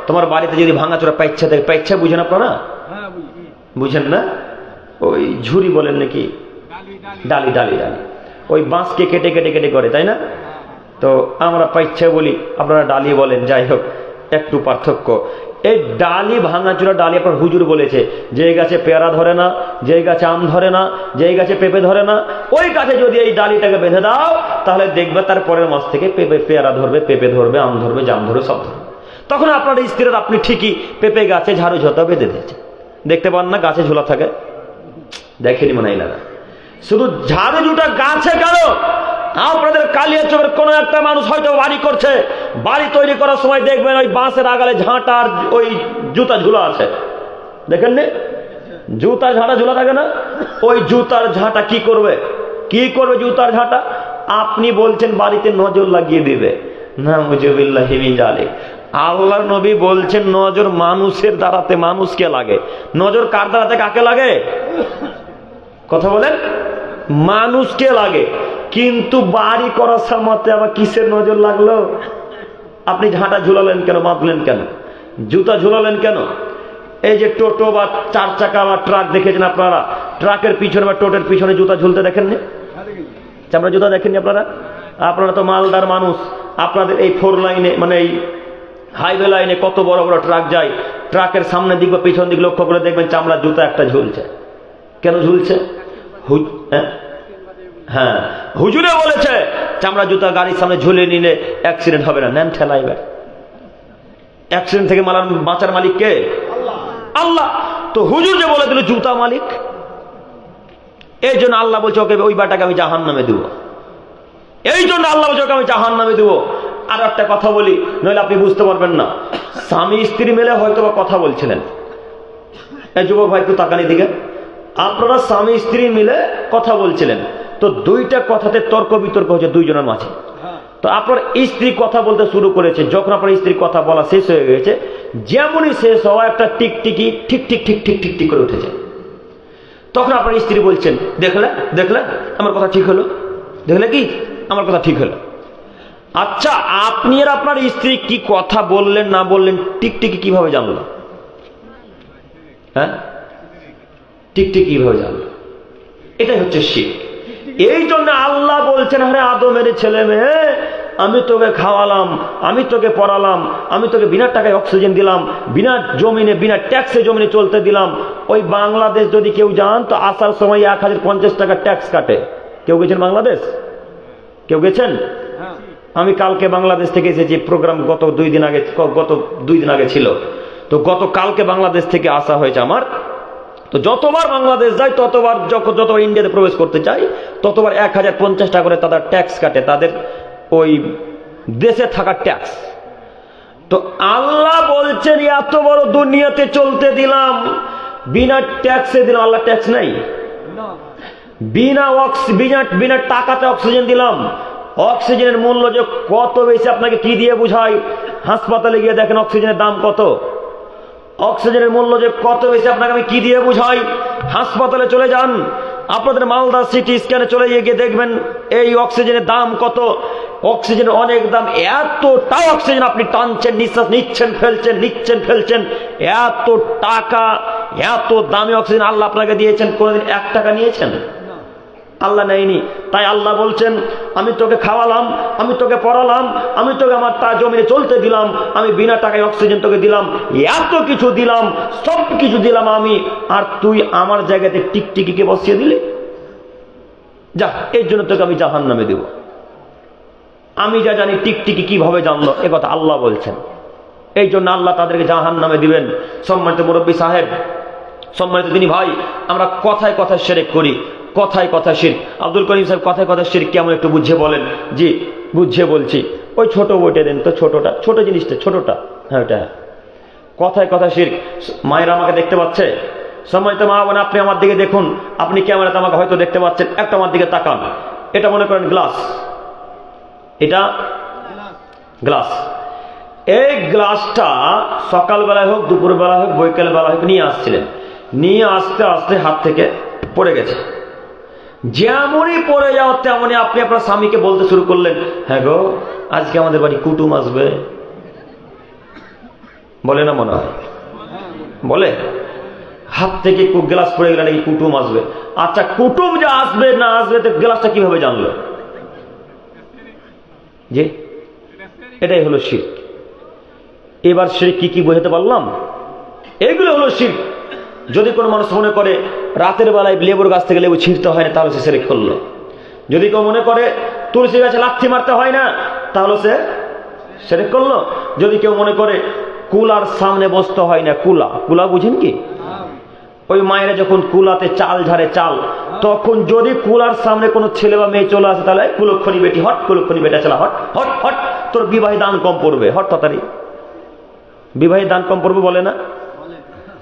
S1: তোমার বাড়িতে যদি ভাঙাচোরা পাইচ্ছা থাকে, পাইচ্ছা বুঝেন আপনারা? বুঝেন না? ওই ঝুরি বলেন নাকি, ডালি ডালি ডালি, ওই বাঁশকে কেটে কেটে কেটে করে, তাই না? তো আমরা পাইচ্ছা বলি, আপনারা ডালি বলেন, যাই হোক একটু পার্থক্য। এই ডালি ভাঙাচোরা ডালি আপনার হুজুর বলেছে, যে গাছে পেয়ারা ধরে না, যে গাছে আম ধরে না, যে গাছে পেঁপে ধরে না, ওই গাছে যদি এই ডালিটাকে বেঁধে দাও, তাহলে দেখবে তার পরের মাস থেকে পেয়ারা ধরবে, পেঁপে ধরবে, আম ধরবে, জাম ধরবে, সব ধরবে। তখন আপনার স্ত্রীর আপনি ঠিকই পেঁপে গাছে ঝাড়ু ঝোতা বেঁধে দিয়েছে, দেখতে পান না গাছে ঝোলা থাকে? দেখেনি মনে হয় না। শুধু ঝাড়ু জুটা গাছে কেন? আপনাদের কালিয়াচকের কোন একটা মানুষ হয়তো বাড়ি করছে, বাড়ি তৈরি করার সময় দেখবেন ওই বাঁশের আগালে ঝাঁটা আর ওই জুতা ঝুলা আছে, দেখেন নি? জুতা ঝাঁটা ঝুলা থাকে না? ওই জুতার ঝাঁটা কি করবে? কি করবে জুতার ঝাঁটা? আপনি বলছেন বাড়িতে নজর লাগিয়ে দিবে, না মুজিবিল্লাহি মিন জালিক। আল্লাহর নবী বলছেন নজর মানুষের দ্বারাতে মানুষকে লাগে, নজর কার দ্বারাতে কাকে লাগে? কথা বলেন, মানুষকে লাগে। কিন্তু বাড়ি করার সামর্থ্যে আবার কিসের নজর লাগলো? আপনি ঝাঁটা ঝুলালেন কেন, বাঁধলেন কেন, জুতা ঝুলালেন কেন? এই যে টোটো বা চার চাকা বা ট্রাক দেখেছেন আপনারা, ট্রাকের পিছনে বা টোটোর পিছনে জুতা ঝুলতে দেখেননি? চামড়া জুতা দেখেননি আপনারা? আপনারা তো মালদার মানুষ, আপনাদের এই 4 লাইনে মানে এই হাইওয়ে লাইনে কত বড় বড় ট্রাক যায়, ট্রাকের সামনের দিক বা পিছন দিক লক্ষ্য করে দেখবেন চামড়ার জুতা একটা ঝুলছে। কেন ঝুলছে? হ্যাঁ, হুজুরে বলেছে চামড়া জুতা গাড়ির সামনে ঝুলে নিলে অ্যাক্সিডেন্ট হবে না। নেন ঠেলা, এবার অ্যাক্সিডেন্ট থেকে বাঁচার মালিক কে? আল্লাহ। তো হুজুর যে বলে দিল জুতা মালিক, এই জন্য আল্লাহ বলছে ওকে ওই বাটাকে আমি জাহান্নামে দেবো। এই জন্য আল্লাহ বলছে ওকে আমি জাহান্নামে দেবো। আর একটা কথা বলি, নইলে আপনি বুঝতে পারবেন না। স্বামী স্ত্রী মিলে হয়তো বা কথা বলছিলেন, এই যুবক ভাই একটু তাকানি দিকে, আপনারা স্বামী স্ত্রী মিলে কথা বলছিলেন, তো দুইটা কথাতে তর্ক বিতর্ক হচ্ছে দুইজনের মাঝে। তো আপনার স্ত্রী কথা বলতে শুরু করেছে, যখন আপনার স্ত্রী কথা বলা শেষ হয়ে গেছে, যেমনই শেষ হওয়া একটা টিকটিকি ঠিক ঠিক ঠিক ঠিক ঠিক ঠিক করে উঠেছে। তখন আপনার স্ত্রী বলছেন, দেখলে দেখলে আমার কথা ঠিক হলো, দেখলে কি আমার কথা ঠিক হলো। আচ্ছা, আপনি আর আপনার স্ত্রী কি কথা বললেন না বললেন টিকটিকি কিভাবে জানলো? হ্যাঁ, টিকটিকি কিভাবে জানলো? এটাই হচ্ছে শিরক। এই জন্য আল্লাহ বলছেন, আরে আদমের ছেলে মেয়ে, আমি তোকে খাওয়ালাম, আমি তোকে পড়ালাম, আমি তোকে বিনা টাকায় অক্সিজেন দিলাম, বিনা জমিনে বিনা ট্যাক্সে জমিনে চলতে দিলাম। ওই বাংলাদেশ যদি কেউ যান তো আসার সময় 1050 টাকা ট্যাক্স কাটে। কেউ গেছেন বাংলাদেশ? কেউ গেছেন? আমি কালকে বাংলাদেশ থেকে এসেছি, প্রোগ্রাম গত 2 দিন আগে ছিল। তো গত কালকে বাংলাদেশ থেকে আসা হয়েছে আমার। তো যতবার বাংলাদেশ যাই ততবার যতবার ইন্ডিয়াতে প্রবেশ করতে চাই ততবার 1050 টাকা করে তাদের ট্যাক্স কাটে, তাদের ওই দেশে থাকার ট্যাক্স। তো আল্লাহ বলছেন এত বড় দুনিয়াতে চলতে দিলাম, বিনা ট্যাক্সে দিলাম। আল্লাহ ট্যাক্স নাই, বিনা টাকাতে অক্সিজেন দিলাম। অক্সিজেনের মূল্য যে কত বেশি আপনাকে কি দিয়ে বুঝাই? হাসপাতালে গিয়ে দেখেন অক্সিজেনের দাম কত। অক্সিজেনের মূল্য যে কত বেশি আপনাকে আমি কি দিয়ে বুঝাই? হাসপাতালে চলে যান, আপনাদের মালদা সিটি স্ক্যানে চলে গিয়ে দেখবেন এই অক্সিজেনের দাম কত। অক্সিজেনের অনেক দাম, এতটাও অক্সিজেন আপনি টানছেন, নিঃশ্বাস নিচ্ছেন ফেলছেন, এত টাকা, এত দামি অক্সিজেন আল্লাহ আপনাকে দিয়েছেন, কোনোদিন 1 টাকা নিয়েছেন? আল্লাহ নেয়নি। তাই আল্লাহ বলছেন, আমি তোকে খাওয়ালাম, আমি তোকে পড়ালাম, আমি তোকে আমার জমিনে চলতে দিলাম, আমি বিনা টাকায় অক্সিজেন তোকে দিলাম, এত কিছু দিলাম, সব কিছু দিলাম আমি, আর তুই আমার জায়গাতে টিকটিকিকে বসিয়ে দিলি? যা, এর জন্য তোকে আমি জাহান্নামে দেব। আমি যা জানি টিকটিকি কিভাবে জানলো, এ কথা আল্লাহ বলছেন। এই জন্য আল্লাহ তাদেরকে জাহান্নামে দিবেন। সম্মানিত মুরব্বী সাহেব, সম্মানিত দিনী ভাই, আমরা কথায় কথায় শিরক করি, কথায় কথায় শিরক। আব্দুল করিম সাহেব, কথায় কথায় শিরক কেমন একটু বুঝিয়ে বলেন। জি, বুঝিয়ে বলছি। ওই ছোট বইটা দেন তো, ছোট জিনিসটা, ছোটটা, হ্যাঁ ওটা। কথায় কথায় শিরক। মায়েরা আমাকে দেখতে পাচ্ছে, সম্মানিত মা বোন, আপনি আমার দিকে দেখুন, আপনি ক্যামেরাতে আমাকে হয়তো দেখতে পাচ্ছেন, একটা আমার দিকে তাকান। এটা মনে করেন গ্লাস, এটা গ্লাস। এই গ্লাসটা সকালবেলায় হোক, দুপুরবেলা হোক, বৈকালবেলা হোক নিয়ে আসছিলেন, নিয়ে আস্তে আস্তে হাত থেকে পড়ে গেছে। যেমনই পড়ে যাও তেমনই আপনি আপনার স্বামীকে বলতে শুরু করলেন, হ্যাঁ গো, আজকে আমাদের বাড়ি কুটুম আসবে। বলে না? মনে হয় বলে। হাত থেকে গ্লাস পড়ে গেলে নাকি কুটুম আসবে। আচ্ছা, কুটুম যে আসবে না আসবে, তো গ্লাসটা কিভাবে জানলো? জি, এটাই হলো শিরক। এবার শিরক কি বোঝাতে পারলাম? এগুলো হলো শিরক। যদি কোনো মানুষ মনে করে রাতের বেলায় লেবুর গাছ থেকে লেবু ছিঁড়তে হয় না, তাহলে সে শিরক করলো। যদি কেউ মনে করে তুলসী গাছে লাথি মারতে হয় না, তাহলে সে শিরক করলো। যদি কেউ মনে করে কুলার সামনে বসতে হয় না, কুলা বুঝেন কি? ওই মায়েরা যখন কুলাতে চাল ঝাড়ে, চাল, তখন যদি কুলার সামনে কোনো ছেলে বা মেয়ে চলে আসে, তাহলে কুলক্ষণী বেটি হট, কুলক্ষণী বেটা চলা হট হট হট, তোর বিবাহে দান কম পড়বে, হট তাড়াতাড়ি বিবাহে দান কম পড়বে, বলে না?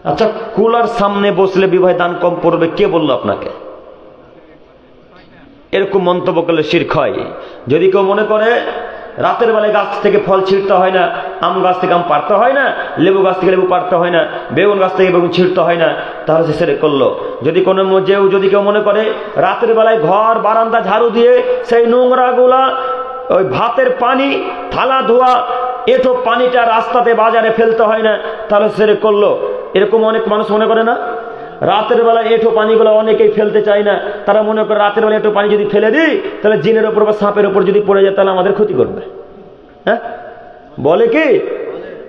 S1: আচ্ছা, কুলার সামনে বসলে বিবাহে দান কম পড়বে, কে বললো আপনাকে? এরকম মন্তব্য করলে শিরক হয়। যদি কেউ মনে করে রাতের বেলায় গাছ থেকে ফল ছিঁড়তে হয় না, আম গাছ থেকে আম পাড়তে হয় না, লেবু গাছ থেকে লেবু পাড়তে হয় না, বেগুন গাছ থেকে বেগুন ছিঁড়তে হয় না, তাহলে সে শিরক করলো। যদি কেউ মনে করে রাতের বেলায় ঘর বারান্দা ঝাড়ু দিয়ে সেই নোংরা গুলা, ওই ভাতের পানি, থালা ধোয়া, এটো পানিটা রাস্তাতে বাজারে ফেলতে হয় না, তাহলে শিরক করলো। এরকম অনেক মানুষ মনে করে না? রাতের বেলা এঁঠো পানিগুলো অনেকেই ফেলতে চায় না। তারা মনে করে রাতের বেলা এঁঠো পানি যদি ফেলে দিই, তাহলে জিনের ওপর বা সাপের ওপর যদি পড়ে যায়, তাহলে আমাদের ক্ষতি করবে। হ্যাঁ, বলে কি?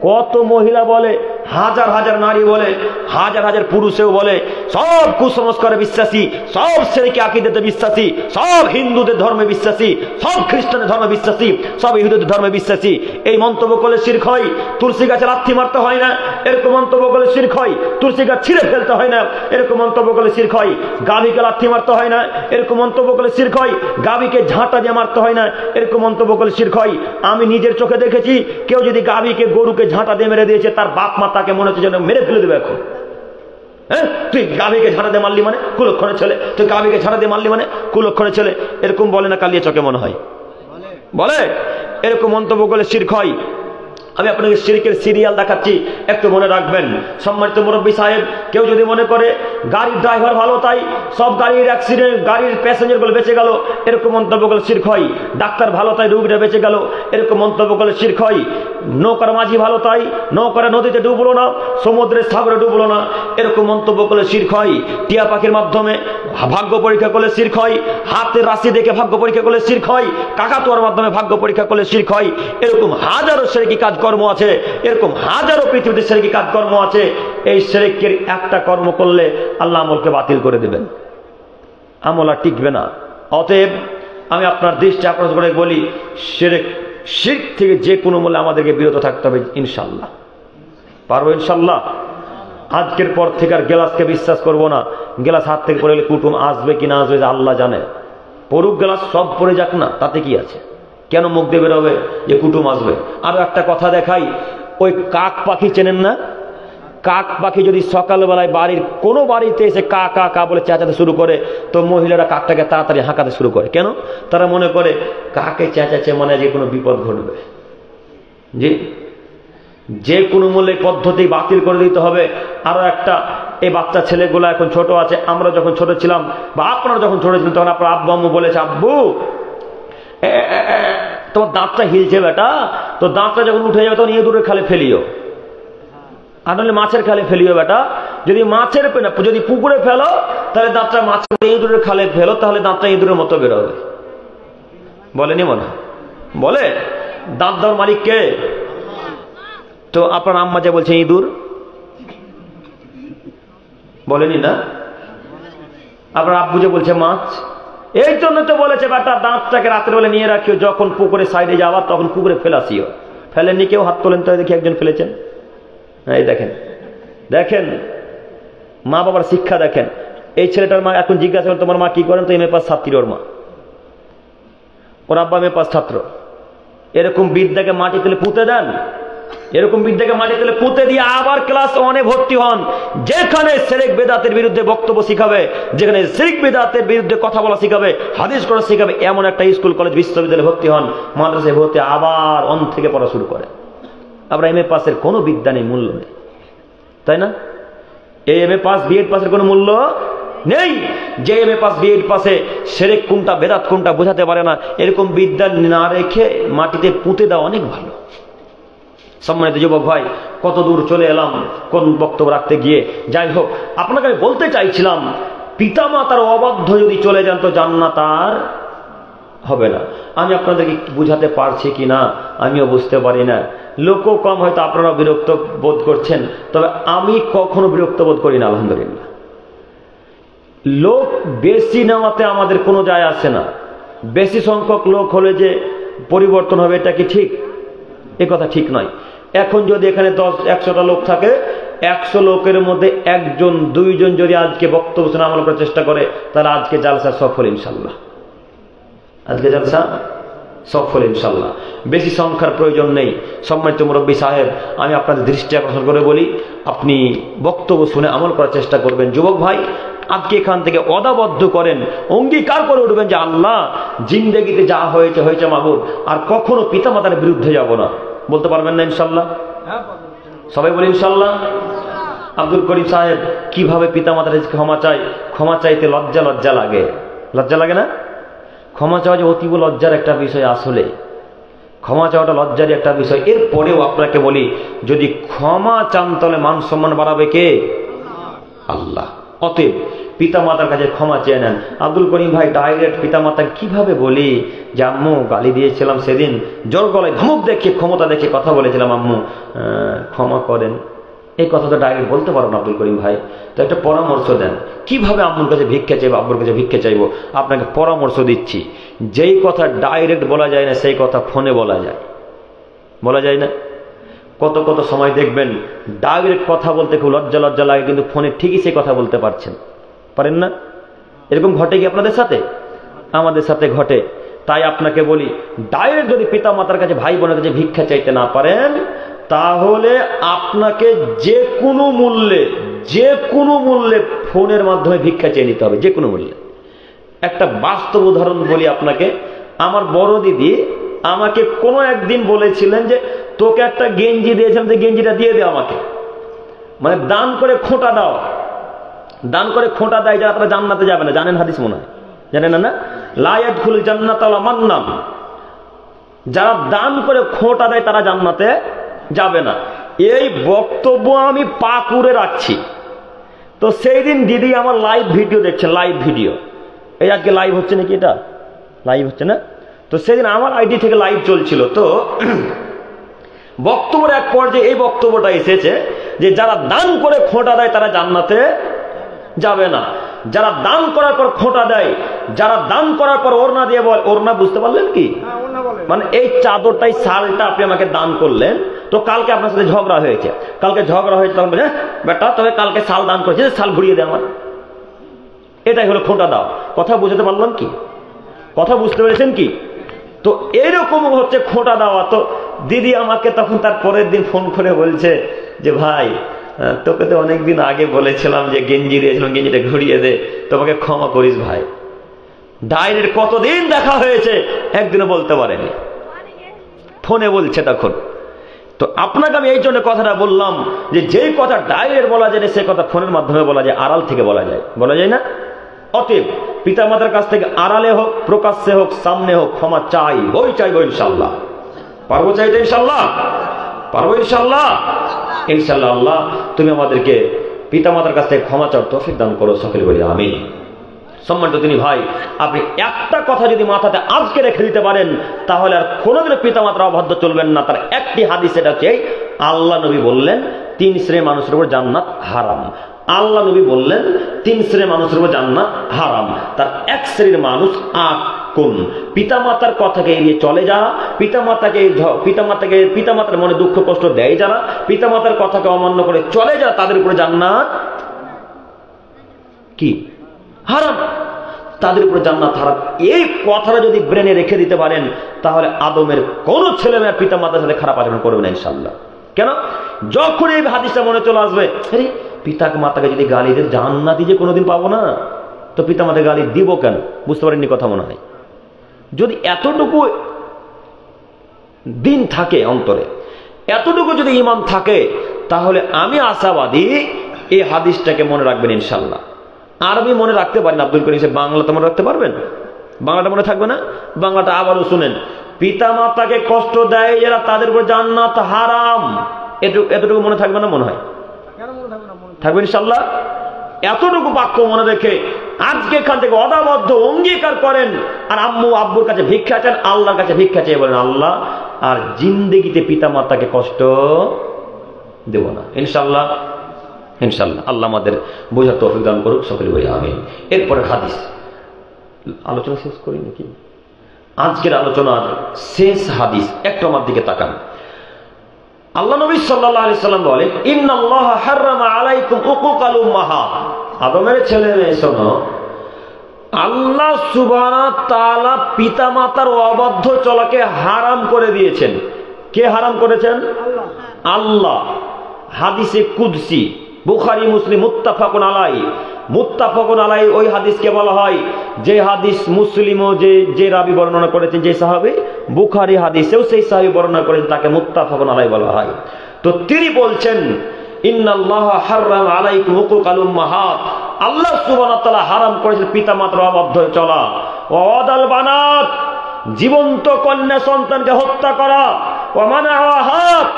S1: কত মহিলা বলে, হাজার হাজার নারী বলে, হাজার হাজার পুরুষেও বলে, সব কুসংস্কারে বিশ্বাসী, সব শিরকি আকীদাতে বিশ্বাসী, সব হিন্দুদের ধর্মে বিশ্বাসী, সব খ্রিস্টানের ধর্মে বিশ্বাসী, সব ইহুদিদের ধর্মে বিশ্বাসী। এই মন্তব্য করলে শিরক হয়। তুলসী গাছে লাথি মারতে হয় না, এরকম মন্তব্য করলে শিরক হয়। তুলসী গাছ ছিঁড়ে ফেলতে হয় না, এরকম মন্তব্য করলে শিরক হয়। গাভীকে লাথি মারতে হয় না, এরকম মন্তব্য করলে শিরক হয়। গাভীকে ঝাঁটা দিয়ে মারতে হয় না, এরকম মন্তব্য করলে শিরক হয়। আমি নিজের চোখে দেখেছি, কেউ যদি গাভীকে, গরুকে ঝাঁটা দিয়ে মেরে দিয়েছে, তার বাপ মা তাকে মনে হচ্ছে যেন মেরে ফেলে দেবে এখন। হ্যাঁ, তুই গাভীকে ঝাঁটা দিয়ে মারলি মানে কুলক্ষণের ছেলে, তুই গাভীকে ঝাঁটা দিয়ে মারলি মানে কুলক্ষণের ছেলে, এরকম বলে না? কালিয়া চকে মনে হয় বলে। এরকম মন্তব্য করলে শিরক হয়। আমি আপনাকে শিরকের সিরিয়াল দেখাচ্ছি, একটু মনে রাখবেন। সম্মানিত মুরব্বী সাহেব, কেউ যদি মনে করে গাড়ির ড্রাইভার ভালো, তাই সব গাড়ির অ্যাক্সিডেন্ট, গাড়ির প্যাসেঞ্জারগুলো বেঁচে গেল, এরকম মন্তব্য করলে শিরক হয়। ডাক্তার ভালো, তাই রোগীরা বেঁচে গেল, এরকম মন্তব্য করলে শিরক হয়। নৌকার মাঝি ভালো, তাই নৌকারা নদীতে ডুবলো না, সমুদ্রের সাগরে ডুবলো না, এরকম মন্তব্য করলে শিরক হয়। টিয়া পাখির মাধ্যমে ভাগ্য পরীক্ষা করলে শিরক হয়। হাতের রাশি দেখে ভাগ্য পরীক্ষা করলে শিরক হয়। কাকাতুয়ার মাধ্যমে ভাগ্য পরীক্ষা করলে শিরক হয়। এরকম হাজারো শিরকি কাজকর্ম আছে, এরকম হাজারো পৃথিবীতে শিরকি কাজকর্ম আছে। এই শিরকের একটা কর্ম করলে আল্লাহ আমলকে বাতিল করে দেবেন, আমল আর টিকবে না। অতএব আমি আপনার দৃষ্টি আকর্ষণ করে বলি, শিরক থেকে যে কোনো মূল্যে আমাদেরকে বিরত থাকতে হবে। ইনশাল্লাহ পারবো, ইনশাল্লাহ। আজকের পর থেকে আর গ্লাসকে বিশ্বাস করবো না। গ্লাস হাত থেকে পড়ে গেলে কুটুম আসবে কি না আসবে আল্লাহ জানে। পড়ুক গ্লাস, সব পড়ে যাক না, তাতে কি আছে? কেন মুখ দিয়ে বেরোবে যে কুটুম আসবে? আরো একটা কথা দেখাই, ওই কাক পাখি চেনেন না? কাক পাখি যদি সকালবেলায় বাড়ির কোনো বাড়িতে এসে কা কা কা বলে চেঁচাতে শুরু করে, তো মহিলারা কাকটাকে তাড়াতাড়ি হাঁকাতে শুরু করে। কেন? তারা মনে করে কাকে চেঁচাচ্ছে মানে যে কোনো বিপদ ঘটবে। যে কোনো মূল্যে পদ্ধতি বাতিল করে দিতে হবে। আরো একটা, এই বাচ্চা ছেলেগুলো এখন ছোট আছে, আমরা যখন ছোট ছিলাম বা আপনারা যখন ছোট ছিলেন, তখন আপনার আব্বু আম্মু বলেছে, আব্বু তোমার দাঁতটা হিলছে বেটা, তো দাঁতটা যখন উঠে যাবে তখন ইঁদুরের খালে ফেলিও, আর নাহলে মাছের খালে ফেলিও বেটা। যদি মাছের যদি পুকুরে ফেলো তাহলে দাঁতটা মাছের ইঁদুরের খালে ফেলো, তাহলে দাঁতটা ইঁদুরের মতো বেরোবে। বলেনি মনে বলে? দাঁত দেওয়ার মালিক কে? তো আপনার আম্মা যে বলছে ইঁদুর, বলেনি না? আপনার আব্বু যে বলছে মাছ, এই জন্য তো বলেছে বেটা দাঁতটাকে রাতের বেলা নিয়ে রাখিও, যখন পুকুরে সাইডে যাওয়া তখন পুকুরে ফেলাসিও। ফেলেননি কেউ? হাত তোলেন তো, দেখি একজন ফেলেছেন। এই দেখেন দেখেন মা বাবার শিক্ষা দেখেন। এই ছেলেটার মা এখন জিজ্ঞাসা করেন তোমার মা কি করেন, তো এমএ পাস ছাত্রী ওর মা, ওর আব্বা এমএ পাস ছাত্র। এরকম বিদ্যাকে মাটি তুলে পুঁতে দেন, এরকম বিদ্যাকে মাটি তুলে পুঁতে দিয়ে আবার ক্লাস 1-এ ভর্তি হন, যেখানে শিরক বেদাতের বিরুদ্ধে বক্তব্য শিখাবে, যেখানে শিরক বেদাতের বিরুদ্ধে কথা বলা শিখাবে, হাদিস করা শিখাবে, এমন একটা স্কুল কলেজ বিশ্ববিদ্যালয়ে ভর্তি হন, মাদ্রাসায় ভর্তি, আবার অন থেকে পড়া শুরু করে। আবার এমএ পাসের কোনো বিদ্যা নেই, মূল্য নেই, তাই না? এই এমএ পাস বিএড পাসের কোনো মূল্য নেই। যে এমএ পাস বিএড পাসে শিরক কোনটা বেদাত কোনটা বোঝাতে পারে না, এরকম বিদ্যা না রেখে মাটিতে পুঁতে দেওয়া অনেক ভালো। সম্মানিত যুবক ভাই, কত দূর চলে এলাম কোন বক্তব্য রাখতে গিয়ে। যাই হোক, আপনাকে আমি বলতে চাইছিলাম, পিতা মাতার অবাধ্য যদি চলে যান তো জান্নাত আর হবে না। আমি আপনাদেরকে বুঝাতে পারছি কি না আমিও বুঝতে পারি না। লোকও কম, হয়তো আপনারা বিরক্ত বোধ করছেন, তবে আমি কখনো বিরক্ত বোধ করি না, আলহামদুলিল্লাহ। লোক বেশি নেওয়াতে আমাদের কোনো যায় আসে না। বেশি সংখ্যক লোক হলে যে পরিবর্তন হবে এটা কি ঠিক? এ কথা ঠিক নয়। এখন যদি এখানে 100টা লোক থাকে, 100 লোকের মধ্যে 1জন 2জন যদি আজকে বক্তব্য শুনে আমল করার চেষ্টা করে, তাহলে আজকে জালসা সফল ইনশাল্লাহ, আজকে জালসা সফল ইনশাল্লাহ। বেশি সংখ্যার প্রয়োজন নেই। সম্মানিত মুরব্বী সাহেব, আমি আপনাদের দৃষ্টি আকর্ষণ করে বলি, আপনি বক্তব্য শুনে আমল করার চেষ্টা করবেন। যুবক ভাই, আজকে এখান থেকে অদাবদ্ধ করেন, অঙ্গীকার করে উঠবেন যে আল্লাহ, জিন্দেগিতে যা হয়েছে হয়েছে মাবুদ, আর কখনো পিতামাতার বিরুদ্ধে যাব না। বলতে পারবেন না ইনশাল্লাহ? সবাই বলি ইনশাল্লাহ। আব্দুল করিম সাহেব কিভাবে পিতামাতার ক্ষমা চাই? ক্ষমা চাইতে লজ্জা লাগে, লজ্জা লাগে না? ক্ষমা চাওয়া যে অতীব লজ্জার একটা বিষয়, আসলে ক্ষমা চাওয়াটা লজ্জারই একটা বিষয়। এরপরেও আপনাকে বলি, যদি ক্ষমা চান তাহলে মান সম্মান বাড়াবে কে? আল্লাহ। অতএব পিতামাতার কাছে ক্ষমা চেয়ে নেন। আব্দুল করিম ভাই ডাইরেক্ট পিতামাতা কিভাবে বলি যে আম্মু গালি দিয়েছিলাম সেদিন, জোর গলায় ধমক দেখে, ক্ষমতা দেখে কথা বলেছিলাম, আম্মু ক্ষমা করেন, এই কথা তো ডাইরেক্ট বলতে পারো না আব্দুল করিম ভাই। তো একটা পরামর্শ দেন, কিভাবে আম্মুর কাছে ভিক্ষা চাইবো, আব্বুর কাছে ভিক্ষা চাইবো। আপনাকে পরামর্শ দিচ্ছি, যেই কথা ডাইরেক্ট বলা যায় না সেই কথা ফোনে বলা যায়, বলা যায় না? কত কত সময় দেখবেন ডাইরেক্ট কথা বলতে খুব লজ্জা লাগে, কিন্তু ফোনে ঠিকই সেই কথা বলতে পারেন না। এরকম ঘটে কি আপনাদের সাথে? আমাদের সাথে ঘটে। তাই আপনাকে বলি, ডাইরেক্ট যদি পিতা মাতার কাছে, ভাই বোনের কাছে ভিক্ষা চাইতে না পারেন, তাহলে আপনাকে যে কোনো মূল্যে ফোনের মাধ্যমে ভিক্ষা চেয়ে নিতে হবে, যে কোনো মূল্যে। একটা বাস্তব উদাহরণ বলি আপনাকে। আমার বড় দিদি আমাকে কোনো একদিন বলেছিলেন যে তোকে একটা গেঞ্জি দিয়েছিলাম, যে গেঞ্জিটা দিয়ে দে আমাকে, মানে দান করে খোঁটা দাও। দান করে খোঁটা দেয় যারা, তারা জান্নাতে যাবে না। জানেন হাদিস মনে হয়? জানেন না? লা ইয়াদখুলুল জান্নাতা ওয়া মান্নান। যারা দান করে খোঁটা দেয় তারা জান্নাতে যাবে না। এই বক্তব্য আমি পাকুড়ে রাখছি। তো সেই দিন দিদি আমার লাইভ ভিডিও দেখছেন, লাইভ ভিডিও। এই আজকে লাইভ হচ্ছে নাকি? এটা লাইভ হচ্ছে না? তো সেদিন আমার আইডি থেকে লাইভ চলছিল। তো বক্তব্যের এক পর্যায়ে এই বক্তব্যটা এসেছে যে যারা দান করে খোঁটা দেয় তারা জান্নাতে যাবে না। যারা দান করার পর খোঁটা দেয়, যারা দান করার পর ওড়না দিয়ে বল, ওড়না বুঝতে পারলেন কি? মানে এই চাদরটাই, শালটা আপনি আমাকে দান করলেন, তো কালকে আপনার সাথে ঝগড়া হয়েছে, তখন বলে বেটা তবে কালকে শাল দান করেছে, শাল ঘুরিয়ে দেয় আমার। এটাই হলো খোঁটা দাও। কথা বুঝতে পারলাম কি? কথা বুঝতে পেরেছেন কি? তো এইরকম হচ্ছে খোঁটা দেওয়া। তো দিদি আমাকে তখন তার পরের দিন ফোন করে বলছে যে ভাই, তোকে তো অনেকদিন আগে বলেছিলাম যে গেঞ্জি দিয়েছিলাম, গেঞ্জিটা ঘুরিয়ে দে, তোমাকে ক্ষমা করিস ভাই। ডাইরেক্ট কতদিন দেখা হয়েছে, একদিনও বলতে পারেনি, ফোনে বলছে তখন। তো আপনাকে আমি এই জন্য কথাটা বললাম যে যেই কথা ডাইরেক্ট বলা যায় না, সে কথা ফোনের মাধ্যমে বলা যায়, আড়াল থেকে বলা যায় না? অতএব পিতামাতার কাছ থেকে আড়ালে হোক, প্রকাশ্যে হোক, সামনে হোক, ক্ষমা চাইবো ইনশাল্লাহ। পারবো চাইতে ইনশাল্লাহ? পারবো ইনশাল্লাহ? ইনশাল্লাহ। আল্লাহ তুমি আমাদেরকে পিতামাতার কাছ থেকে ক্ষমা চাওয়ার তৌফিক দান করো, সকলে বলি আমিন। সম্মানিত তিনি ভাই, আপনি একটা কথা যদি মাথাতে আজকে রেখে দিতে পারেন, তাহলে আর কোনোদিন পিতামাতার অবাধ্য চলবেন না। তার একটি হাদিস, এটা হচ্ছে আল্লাহ নবী বললেন 3 শ্রেণীর মানুষের উপর জান্নাত হারাম। আল্লাহ নবী বললেন 3 শ্রেণীর মানুষের উপর জান্নাত হারাম। তার এক শ্রেণীর মানুষ কোন? পিতামাতার কথাকে এড়িয়ে চলে যারা, পিতামাতার মনে দুঃখ কষ্ট দেয় যারা, পিতামাতার কথাকে অমান্য করে চলে যারা, তাদের উপরে জান্নাত কি হারাম, তাদের উপরে জান্নাত হারাম। এই কথাটা যদি ব্রেনে রেখে দিতে পারেন, তাহলে আদমের কোন ছেলে মেয়ে পিতামাতার সাথে খারাপ আচরণ করবে না ইনশাল্লাহ। কেন? যখন এই হাদিসটা মনে চলে আসবে, আরে পিতা মাতাকে যদি গালি দিয়ে জান্নাতি যে কোনোদিন পাবো না, তো পিতা মাতাকে গালি দিব কেন? বুঝতে পারেননি কথা মনে হয়। যদি এতটুকু দিন থাকে অন্তরে, এতটুকু যদি ঈমান থাকে, তাহলে আমি আশাবাদী এই হাদিসটাকে মনে রাখবেন ইনশাল্লাহ। আরবি মনে রাখতে পারেন আব্দুল করিম সাহেব, বাংলা তো মনে রাখতে পারবেন? বাংলাটা মনে থাকবে না? বাংলাটা আবারও শুনেন। পিতা মাতাকে কষ্ট দেয় যারা, তাদের উপর জান্নাত হারাম। এতটুকু মনে থাকবে না? মনে হয় থাকবে ইনশাল্লাহ। এতটুকু বাক্য মনে রেখে আজকে এখান থেকে অদাবদ্ধ অঙ্গীকার করেন, আর আম্মু আব্বুর কাছে ভিক্ষা চান, আল্লাহর কাছে ভিক্ষা চেয়ে বলেন, আল্লাহ আর জিন্দেগিতে পিতা মাতাকে কষ্ট দেব না ইনশাল্লাহ। ইনশাল্লাহ আল্লাহ আমাদের বোঝার তৌফিক দান করুক, সকলে বলি আমিন। এরপরে হাদিস আলোচনা শেষ করি নাকি? আজকের আলোচনার শেষ হাদিস, একটু আমার দিকে তাকান। আল্লাহ নবী সাল্লাল্লাহু আলাইহি সাল্লাম বলেন, ইন্নাল্লাহা হারামা আলাইকুম উকুকাল উম্মাহাত। আদমের ছেলে মেয়ে শোনো, আল্লাহ সুবহানাহু ওয়া তাআলা পিতামাতার অবাধ্য চলাকে হারাম করে দিয়েছেন। কে হারাম করেছেন? আল্লাহ। হাদিসে কুদসি, বুখারী মুসলিম মুত্তাফাকুন আলাইহি। মুত্তাফাকুন আলাইহি ওই হাদিসকে বলা হয়, যে হাদিস মুসলিমও যে রাবি বর্ণনা করেছেন, যে সাহাবী, বুখারী হাদিসেও সেই সাহাবী বর্ণনা করেছেন, তাকে মুত্তাফাকুন আলাইহি বলা হয়। তো তিনি বলছেন, ইন্নাল্লাহা হারামা আলাইকুম উকুকাল উম্মাহাত। আল্লাহ সুবহানাহু ওয়া তাআলা হারাম করেছেন পিতামাতার অবাধ্য চলা, ওয়াদাল বানাত, জীবন্ত কন্যা সন্তানকে হত্যা করা, ওয়া মানাআহাত,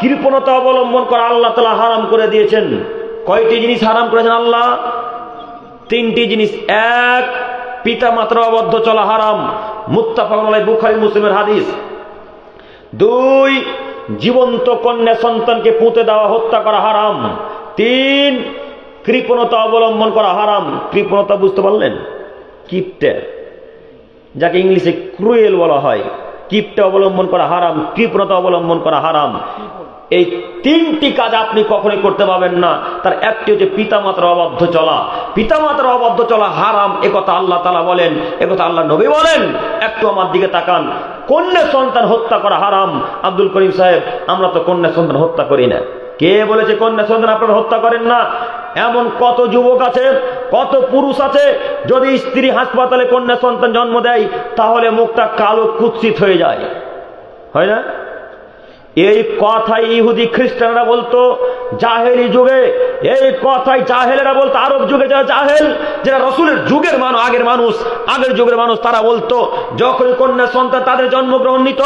S1: কৃপণতা অবলম্বন করা আল্লাহ তাআলা হারাম করে দিয়েছেন। কয়টি জিনিস হারাম করেছেন আল্লাহ? 3টি জিনিস। 1, পিতামাতার অবাধ্য চলা হারাম, মুত্তাফাকুন আলাইহি, বুখারী মুসলিমের হাদিস। 2, জীবন্ত কন্যা সন্তানকে পুঁতে দেওয়া, হত্যা করা হারাম। 3, কৃপণতা অবলম্বন করা হারাম। কৃপণতা বুঝতে পারলেন? কিপটে, যাকে ইংলিশে ক্রুয়েল বলা হয়, কিপটে অবলম্বন করা হারাম, কৃপণতা অবলম্বন করা হারাম। এই 3টি কাজ আপনি কখনোই করতে পারবেন না। তার একটি হচ্ছে পিতামাতার অবাধ্য চলা। পিতামাতার অবাধ্য চলা হারাম, একথা আল্লাহ তাআলা বলেন, একথা আল্লাহ নবী বলেন। একটু আমার দিকে তাকান। কন্যা সন্তান হত্যা করা হারাম। আব্দুল করিম সাহেব, আমরা তো কন্যা সন্তান হত্যা করি না। কে বলেছে কন্যা সন্তান আপনারা হত্যা করেন না? এমন কত যুবক আছে, কত পুরুষ আছে, যদি স্ত্রী হাসপাতালে কন্যা সন্তান জন্ম দেয়, তাহলে মুখটা কালো কুৎসিত হয়ে যায়, হয় না? এই কথাই ইহুদি খ্রিস্টানরা বলতো জাহেলি যুগে। এই কথাই জাহেলেরা বলতো, আরব যুগে যারা জাহেল, যারা রসুলের যুগের আগের যুগের মানুষ, তারা বলতো যখন কন্যা সন্তান তাদের জন্মগ্রহণ নিত,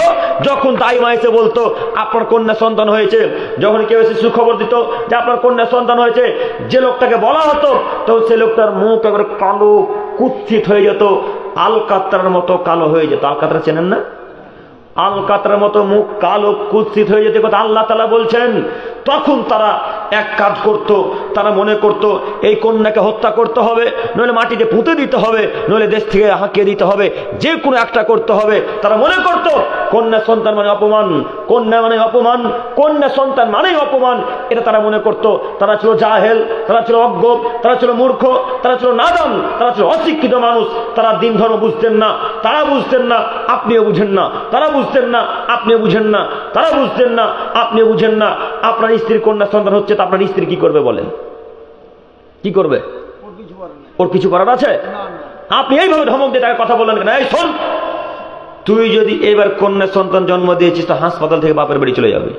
S1: যখন দাইমা এসে বলতো আপনার কন্যা সন্তান হয়েছে, যখন কেউ এসে সুখবর দিত যে আপনার কন্যা সন্তান হয়েছে, যে লোকটাকে বলা হতো, তো সে লোকটার মুখ একেবারে কালো কুৎসিত হয়ে যেত, আলকাতরার মতো কালো হয়ে যেত। আলকাতরা চেনেন না? আলকাতরার মতো মুখ কালো কুৎসিত হয়ে যেতে কথা আল্লাহ তাআলা বলছেন। তখন তারা এক কাজ করত, তারা মনে করত এই কন্যাকে হত্যা করতে হবে, নইলে মাটিতে পুঁতে দিতে হবে, নইলে দেশ থেকে হাঁকিয়ে দিতে হবে, যে কোনো একটা করতে হবে। তারা মনে করত কন্যা সন্তান মানে অপমান, কন্যা মানে অপমান, কন্যা সন্তান মানেই অপমান, এটা তারা মনে করত। তারা ছিল জাহেল, তারা ছিল অজ্ঞ, তারা ছিল মূর্খ, তারা ছিল নাদান, তারা ছিল অশিক্ষিত মানুষ। তারা দিন ধর্ম বুঝতেন না, তারা বুঝতেন না, আপনিও বুঝেন না। তারা বুঝতেন না, আপনিও বুঝেন না। তারা বুঝতেন না, আপনিও বুঝেন না। আপনার স্ত্রীর কন্যা সন্তান হচ্ছে, তো আপনার স্ত্রী কি করবে বলেন? কি করবে? ওর কিছু করার আছে? আপনি এইভাবে ধমক দিয়ে তাকে কথা বললেন কেন? এই শোন, তুই যদি এবার কন্যা সন্তান জন্ম দিয়েছিস, তো হাসপাতাল থেকে বাপের বাড়ি চলে যাবে।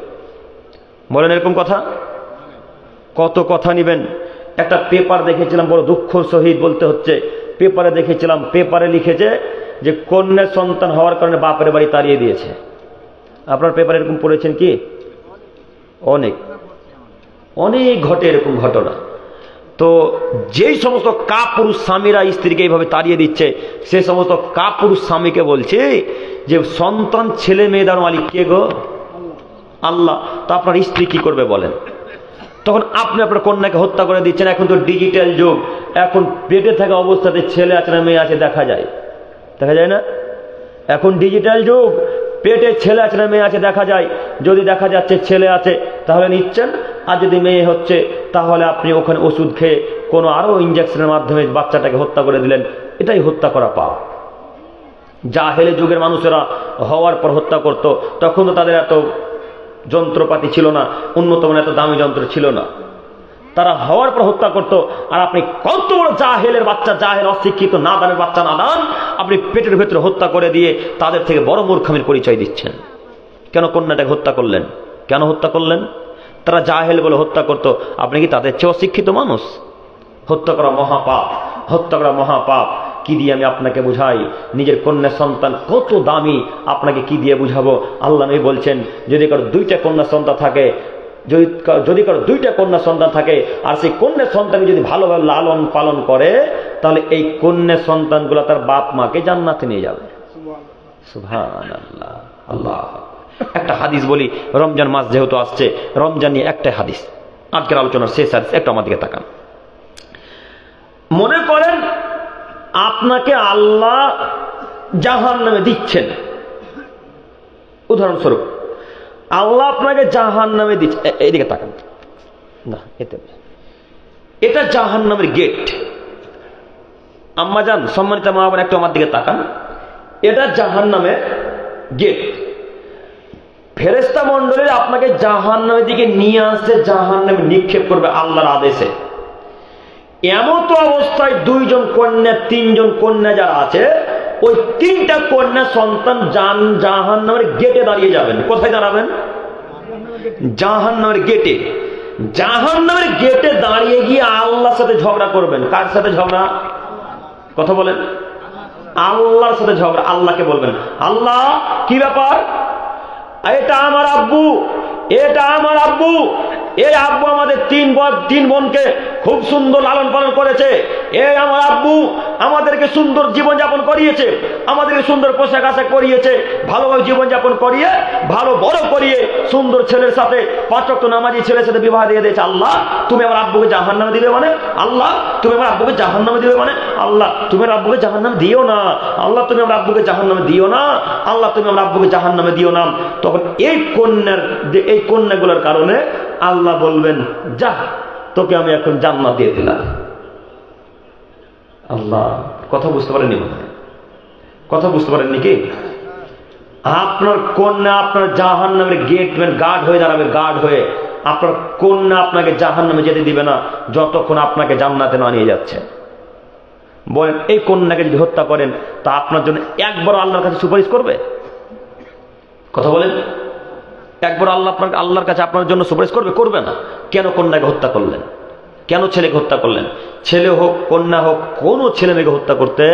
S1: বলেন এরকম কথা? কত কথা নিবেন? একটা পেপার দেখেছিলাম, বড় দুঃখ সহিত বলতে হচ্ছে, পেপারে দেখেছিলাম, পেপারে লিখেছে যে কন্যা সন্তান হওয়ার কারণে বাপের বাড়ি তাড়িয়ে দিয়েছে। আপনার পেপারে এরকম পড়েছেন কি? অনেক অনেক ঘটে এরকম ঘটনা। তো যেই সমস্ত কাপুরুষ স্বামীরা স্ত্রীকে এইভাবে তাড়িয়ে দিচ্ছে, সে সমস্ত কাপুরুষ স্বামীকে বলছে যে সন্তান ছেলে মেয়েদের মালিক কে গো? আল্লাহ। তো আপনার স্ত্রী কি করবে বলেন? তখন আপনি আপনার কন্যাকে হত্যা করে দিচ্ছেন। এখন তো ডিজিটাল যুগ, এখন পেটে থাকা অবস্থাতে ছেলে আছে না মেয়ে আছে দেখা যায়, দেখা যায় না? এখন ডিজিটাল যুগ, পেটে ছেলে আছে না মেয়ে আছে দেখা যায়। যদি দেখা যাচ্ছে ছেলে আছে তাহলে নিচ্ছেন, আর যদি মেয়ে হচ্ছে তাহলে আপনি ওখানে ওষুধ খেয়ে কোনো আরো ইঞ্জেকশনের মাধ্যমে বাচ্চাটাকে হত্যা করে দিলেন। এটাই হত্যা করা পাপ। জাহেলে যুগের মানুষেরা হওয়ার পর হত্যা করত, তখন তো তাদের এত যন্ত্রপাতি ছিল না, উন্নত মানের এত দামি যন্ত্র ছিল না, তারা হওয়ার পর হত্যা করত। আর আপনি কত বড় জাহেলের বাচ্চা, জাহেল অশিক্ষিত নাদানের বাচ্চা নাদান, আপনি পেটের ভেতরে হত্যা করে দিয়ে তাদের থেকে বড় মূর্খামির পরিচয় দিচ্ছেন। কেন কন্যাটাকে হত্যা করলেন? কেন হত্যা করলেন? তারা জাহেল বলে হত্যা করত, আপনি কি তাদের চেয়ে অশিক্ষিত মানুষ? হত্যা করা মহাপাপ, হত্যা করা মহাপাপ। কি দিয়ে আমি আপনাকে বুঝাই? নিজের কন্যা সন্তান কত দামি, আপনাকে কি দিয়ে বুঝাবো? আল্লাহ নবী বলছেন যদি কারো দুইটা কন্যা সন্তান থাকে, যদি কারো দুইটা কন্যা সন্তান থাকে আর সেই কন্যা সন্তান যদি ভালোভাবে লালন পালন করে, তাহলে এই কন্যা সন্তানগুলো তার বাপ মাকে জান্নাতে নিয়ে যাবে। সুবহানাল্লাহ, আল্লাহ। একটা হাদিস বলি, রমজান মাস যেহেতু আসছে, রমজান নিয়ে একটা হাদিস, আজকের আলোচনার শেষ হাদিস, একটু আমার দিকে তাকান। মনে করেন আপনাকে আল্লাহ জাহান্নামে দিচ্ছেন, উদাহরণস্বরূপ আল্লাহ আপনাকে জাহান্নামে দিচ্ছে, এইদিকে তাকান না, এটা জাহান্নামের গেট। আম্মা জান, সম্মানিত মা বোন, একটু আমার দিকে তাকান, এটা জাহান্নামের গেট। ফেরেশতা মণ্ডলীর আপনাকে জাহান্নামের দিকে নিয়ে আসছে, জাহান্নামে নিক্ষেপ করবে আল্লাহর আদেশে। এমত অবস্থায় দুইজন কন্যা, তিনজন কন্যা যারা আছে, ওই তিনটা কন্যা সন্তান জাহান্নামের গেটে দাঁড়িয়ে যাবেন। কোথায় দাঁড়াবেন? জাহান্নামের গেটে। জাহান্নামের গেটে দাঁড়িয়ে গিয়ে আল্লাহর সাথে ঝগড়া করবেন। কার সাথে ঝগড়া? কথা বলেন। আল্লাহর সাথে ঝগড়া। আল্লাহকে বলবেন, আল্লাহ কি ব্যাপার? এটা আমার আব্বু, এটা আমার আব্বু, এই আব্বু আমাদের তিন বোনকে খুব সুন্দর লালন পালন করেছে। এই আমার আব্বু আমাদেরকে সুন্দর জীবনযাপন করিয়েছে, আমাদেরকে সুন্দর পোশাক আশাক করিয়েছে, ভালোভাবে জীবনযাপন করিয়ে ভালো বড় করিয়ে সুন্দর ছেলের সাথে 5 ওয়াক্ত নামাজি ছেলের সাথে বিবাহ দিয়ে দিয়েছে। আল্লাহ তুমি আমার আব্বুকে জাহান্নামে দিবে মানে? আল্লাহ তুমি আমার আব্বুকে জাহান্নামে দিবে মানে? আল্লাহ তুমি আমার আব্বুকে জাহান্নামে দিও না, আল্লাহ তুমি আমার আব্বুকে জাহান্নামে দিও না, আল্লাহ তুমি আমার আব্বুকে জাহান্নামে দিও না। তখন এই কন্যাগুলোর কারণে আল্লাহ বলবেন, যা তোকে আমি এখন জান্নাত দিয়ে দিলাম। আল্লাহ কথা বুঝতে পারেননি? কথা বুঝতে পারেননি কি? আপনার কন্যা আপনার জাহান্নামের গেটম্যান, গার্ড হয়ে দাঁড়াবে, গার্ড হয়ে। আপনার কন্যা আপনাকে জাহান্নামে যেতে দিবে না যতক্ষণ আপনাকে জান্নাতে না নিয়ে যাচ্ছে। বলেন, এই কন্যাকে যদি হত্যা করেন তা আপনার জন্য একবার আল্লাহর কাছে সুপারিশ করবে? কথা বলেন, একবার আল্লাহর কাছে আপনার জন্য সুপারিশ করবে? করবে না। কেন কন্যাকে হত্যা করলেন? কেন ছেলেকে হত্যা করলেন? ছেলে হোক কন্যা হোক, কোনো ছেলে মেয়েকে হত্যা করতে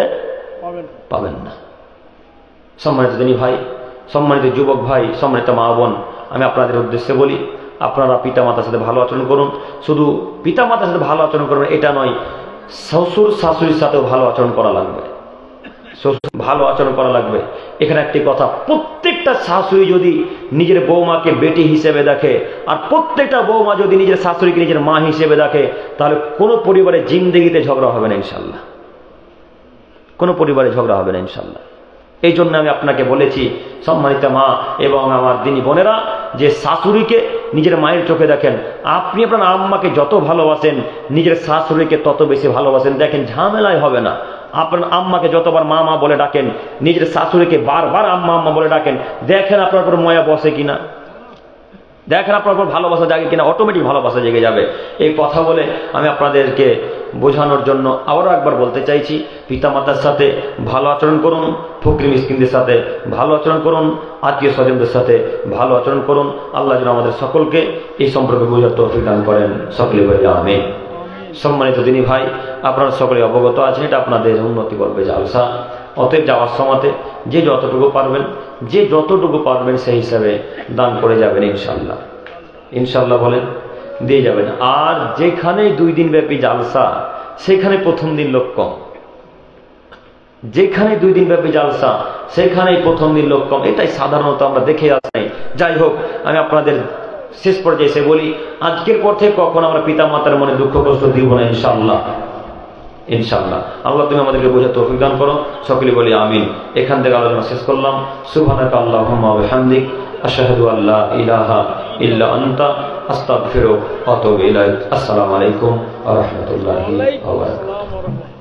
S1: পাবেন না। সম্মানিত দিনী ভাই, সম্মানিত যুবক ভাই, সম্মানিত মা বোন, আমি আপনাদের উদ্দেশ্যে বলি, আপনারা পিতা মাতার সাথে ভালো আচরণ করুন। শুধু পিতা মাতার সাথে ভালো আচরণ করবেন এটা নয়, শ্বশুর শাশুড়ির সাথেও ভালো আচরণ করা লাগবে, ভালো আচরণ করা লাগবে। এখানে একটি কথা, প্রত্যেকটা শাশুড়ি যদি নিজের বৌমাকে বেটি হিসেবে দেখে, আর প্রত্যেকটা বৌমা যদি নিজের শাশুড়িকে নিজের মা হিসেবে দেখে, তাহলে কোনো পরিবারে জিন্দেগিতে ঝগড়া হবে না ইনশাল্লাহ, কোনো পরিবারে ঝগড়া হবে না ইনশাল্লাহ। এই জন্য আমি আপনাকে বলেছি, সম্মানিত মা এবং আমার দিনী বোনেরা, যে শাশুড়িকে নিজের মায়ের চোখে দেখেন। আপনি আপনার আম্মাকে যত ভালোবাসেন, নিজের শাশুড়িকে তত বেশি ভালোবাসেন। দেখেন ঝামেলাই হবে না। আপনার আম্মাকে যতবার মা মা বলে ডাকেন, নিজের শাশুড়িকে বারবার আম্মা আম্মা বলে ডাকেন, দেখেন আপনার উপর ময়া বসে কিনা, দেখেন আপনার উপর ভালোবাসা জাগে কিনা, অটোমেটিক ভালোবাসা জেগে যাবে। এই কথা বলে আমি আপনাদেরকে বোঝানোর জন্য আবারও একবার বলতে চাইছি, পিতামাতার সাথে ভালো আচরণ করুন, ফকির মিসকিনদের সাথে ভালো আচরণ করুন, আত্মীয় স্বজনদের সাথে ভালো আচরণ করুন। আল্লাহ যেন আমাদের সকলকে এই সম্পর্কে বোঝার তৌফিক দান করেন। সকলে বলি আমিন। সম্মানিত দিনী ভাই, আপনারা সকলে অবগত আছেন এটা আপনাদের উন্নতি করবে জালসা। অতএব যাওয়ার সময়তে যে যতটুকু পারবেন সেই হিসাবে দান করে যাবেন ইনশাল্লাহ। ইনশাল্লাহ বলেন, দিয়ে যাবেন। আর যেখানে 2 দিন ব্যাপী জালসা সেখানে প্রথম দিন লোক কম, যেখানে 2 দিন ব্যাপী জালসা সেখানেই প্রথম দিন লোক কম, এটাই সাধারণত আমরা দেখে আসছি। যাই হোক, আমি আপনাদের শেষ পর্যায়ে এসে বলি, আজকের পর থেকে কখন আমরা পিতা মাতার মনে দুঃখ কষ্ট দিব না ইনশাআল্লাহ। ইনশাআল্লাহ আল্লাহ তুমি আমাদেরকে বোঝার তৌফিক দান করো। সকলে বলি আমিন। এখান থেকে আলোচনা শেষ করলাম। সুবহানাকা আল্লাহুম্মা ওয়া বিহামদিক আশহাদু আল্লা ইলাহা ইল্লা আনতা আস্তাগফিরুকা ওয়া আতুবু ইলাইক। আসসালামু আলাইকুম ওয়া রাহমাতুল্লাহি ওয়া বারাকাতুহু।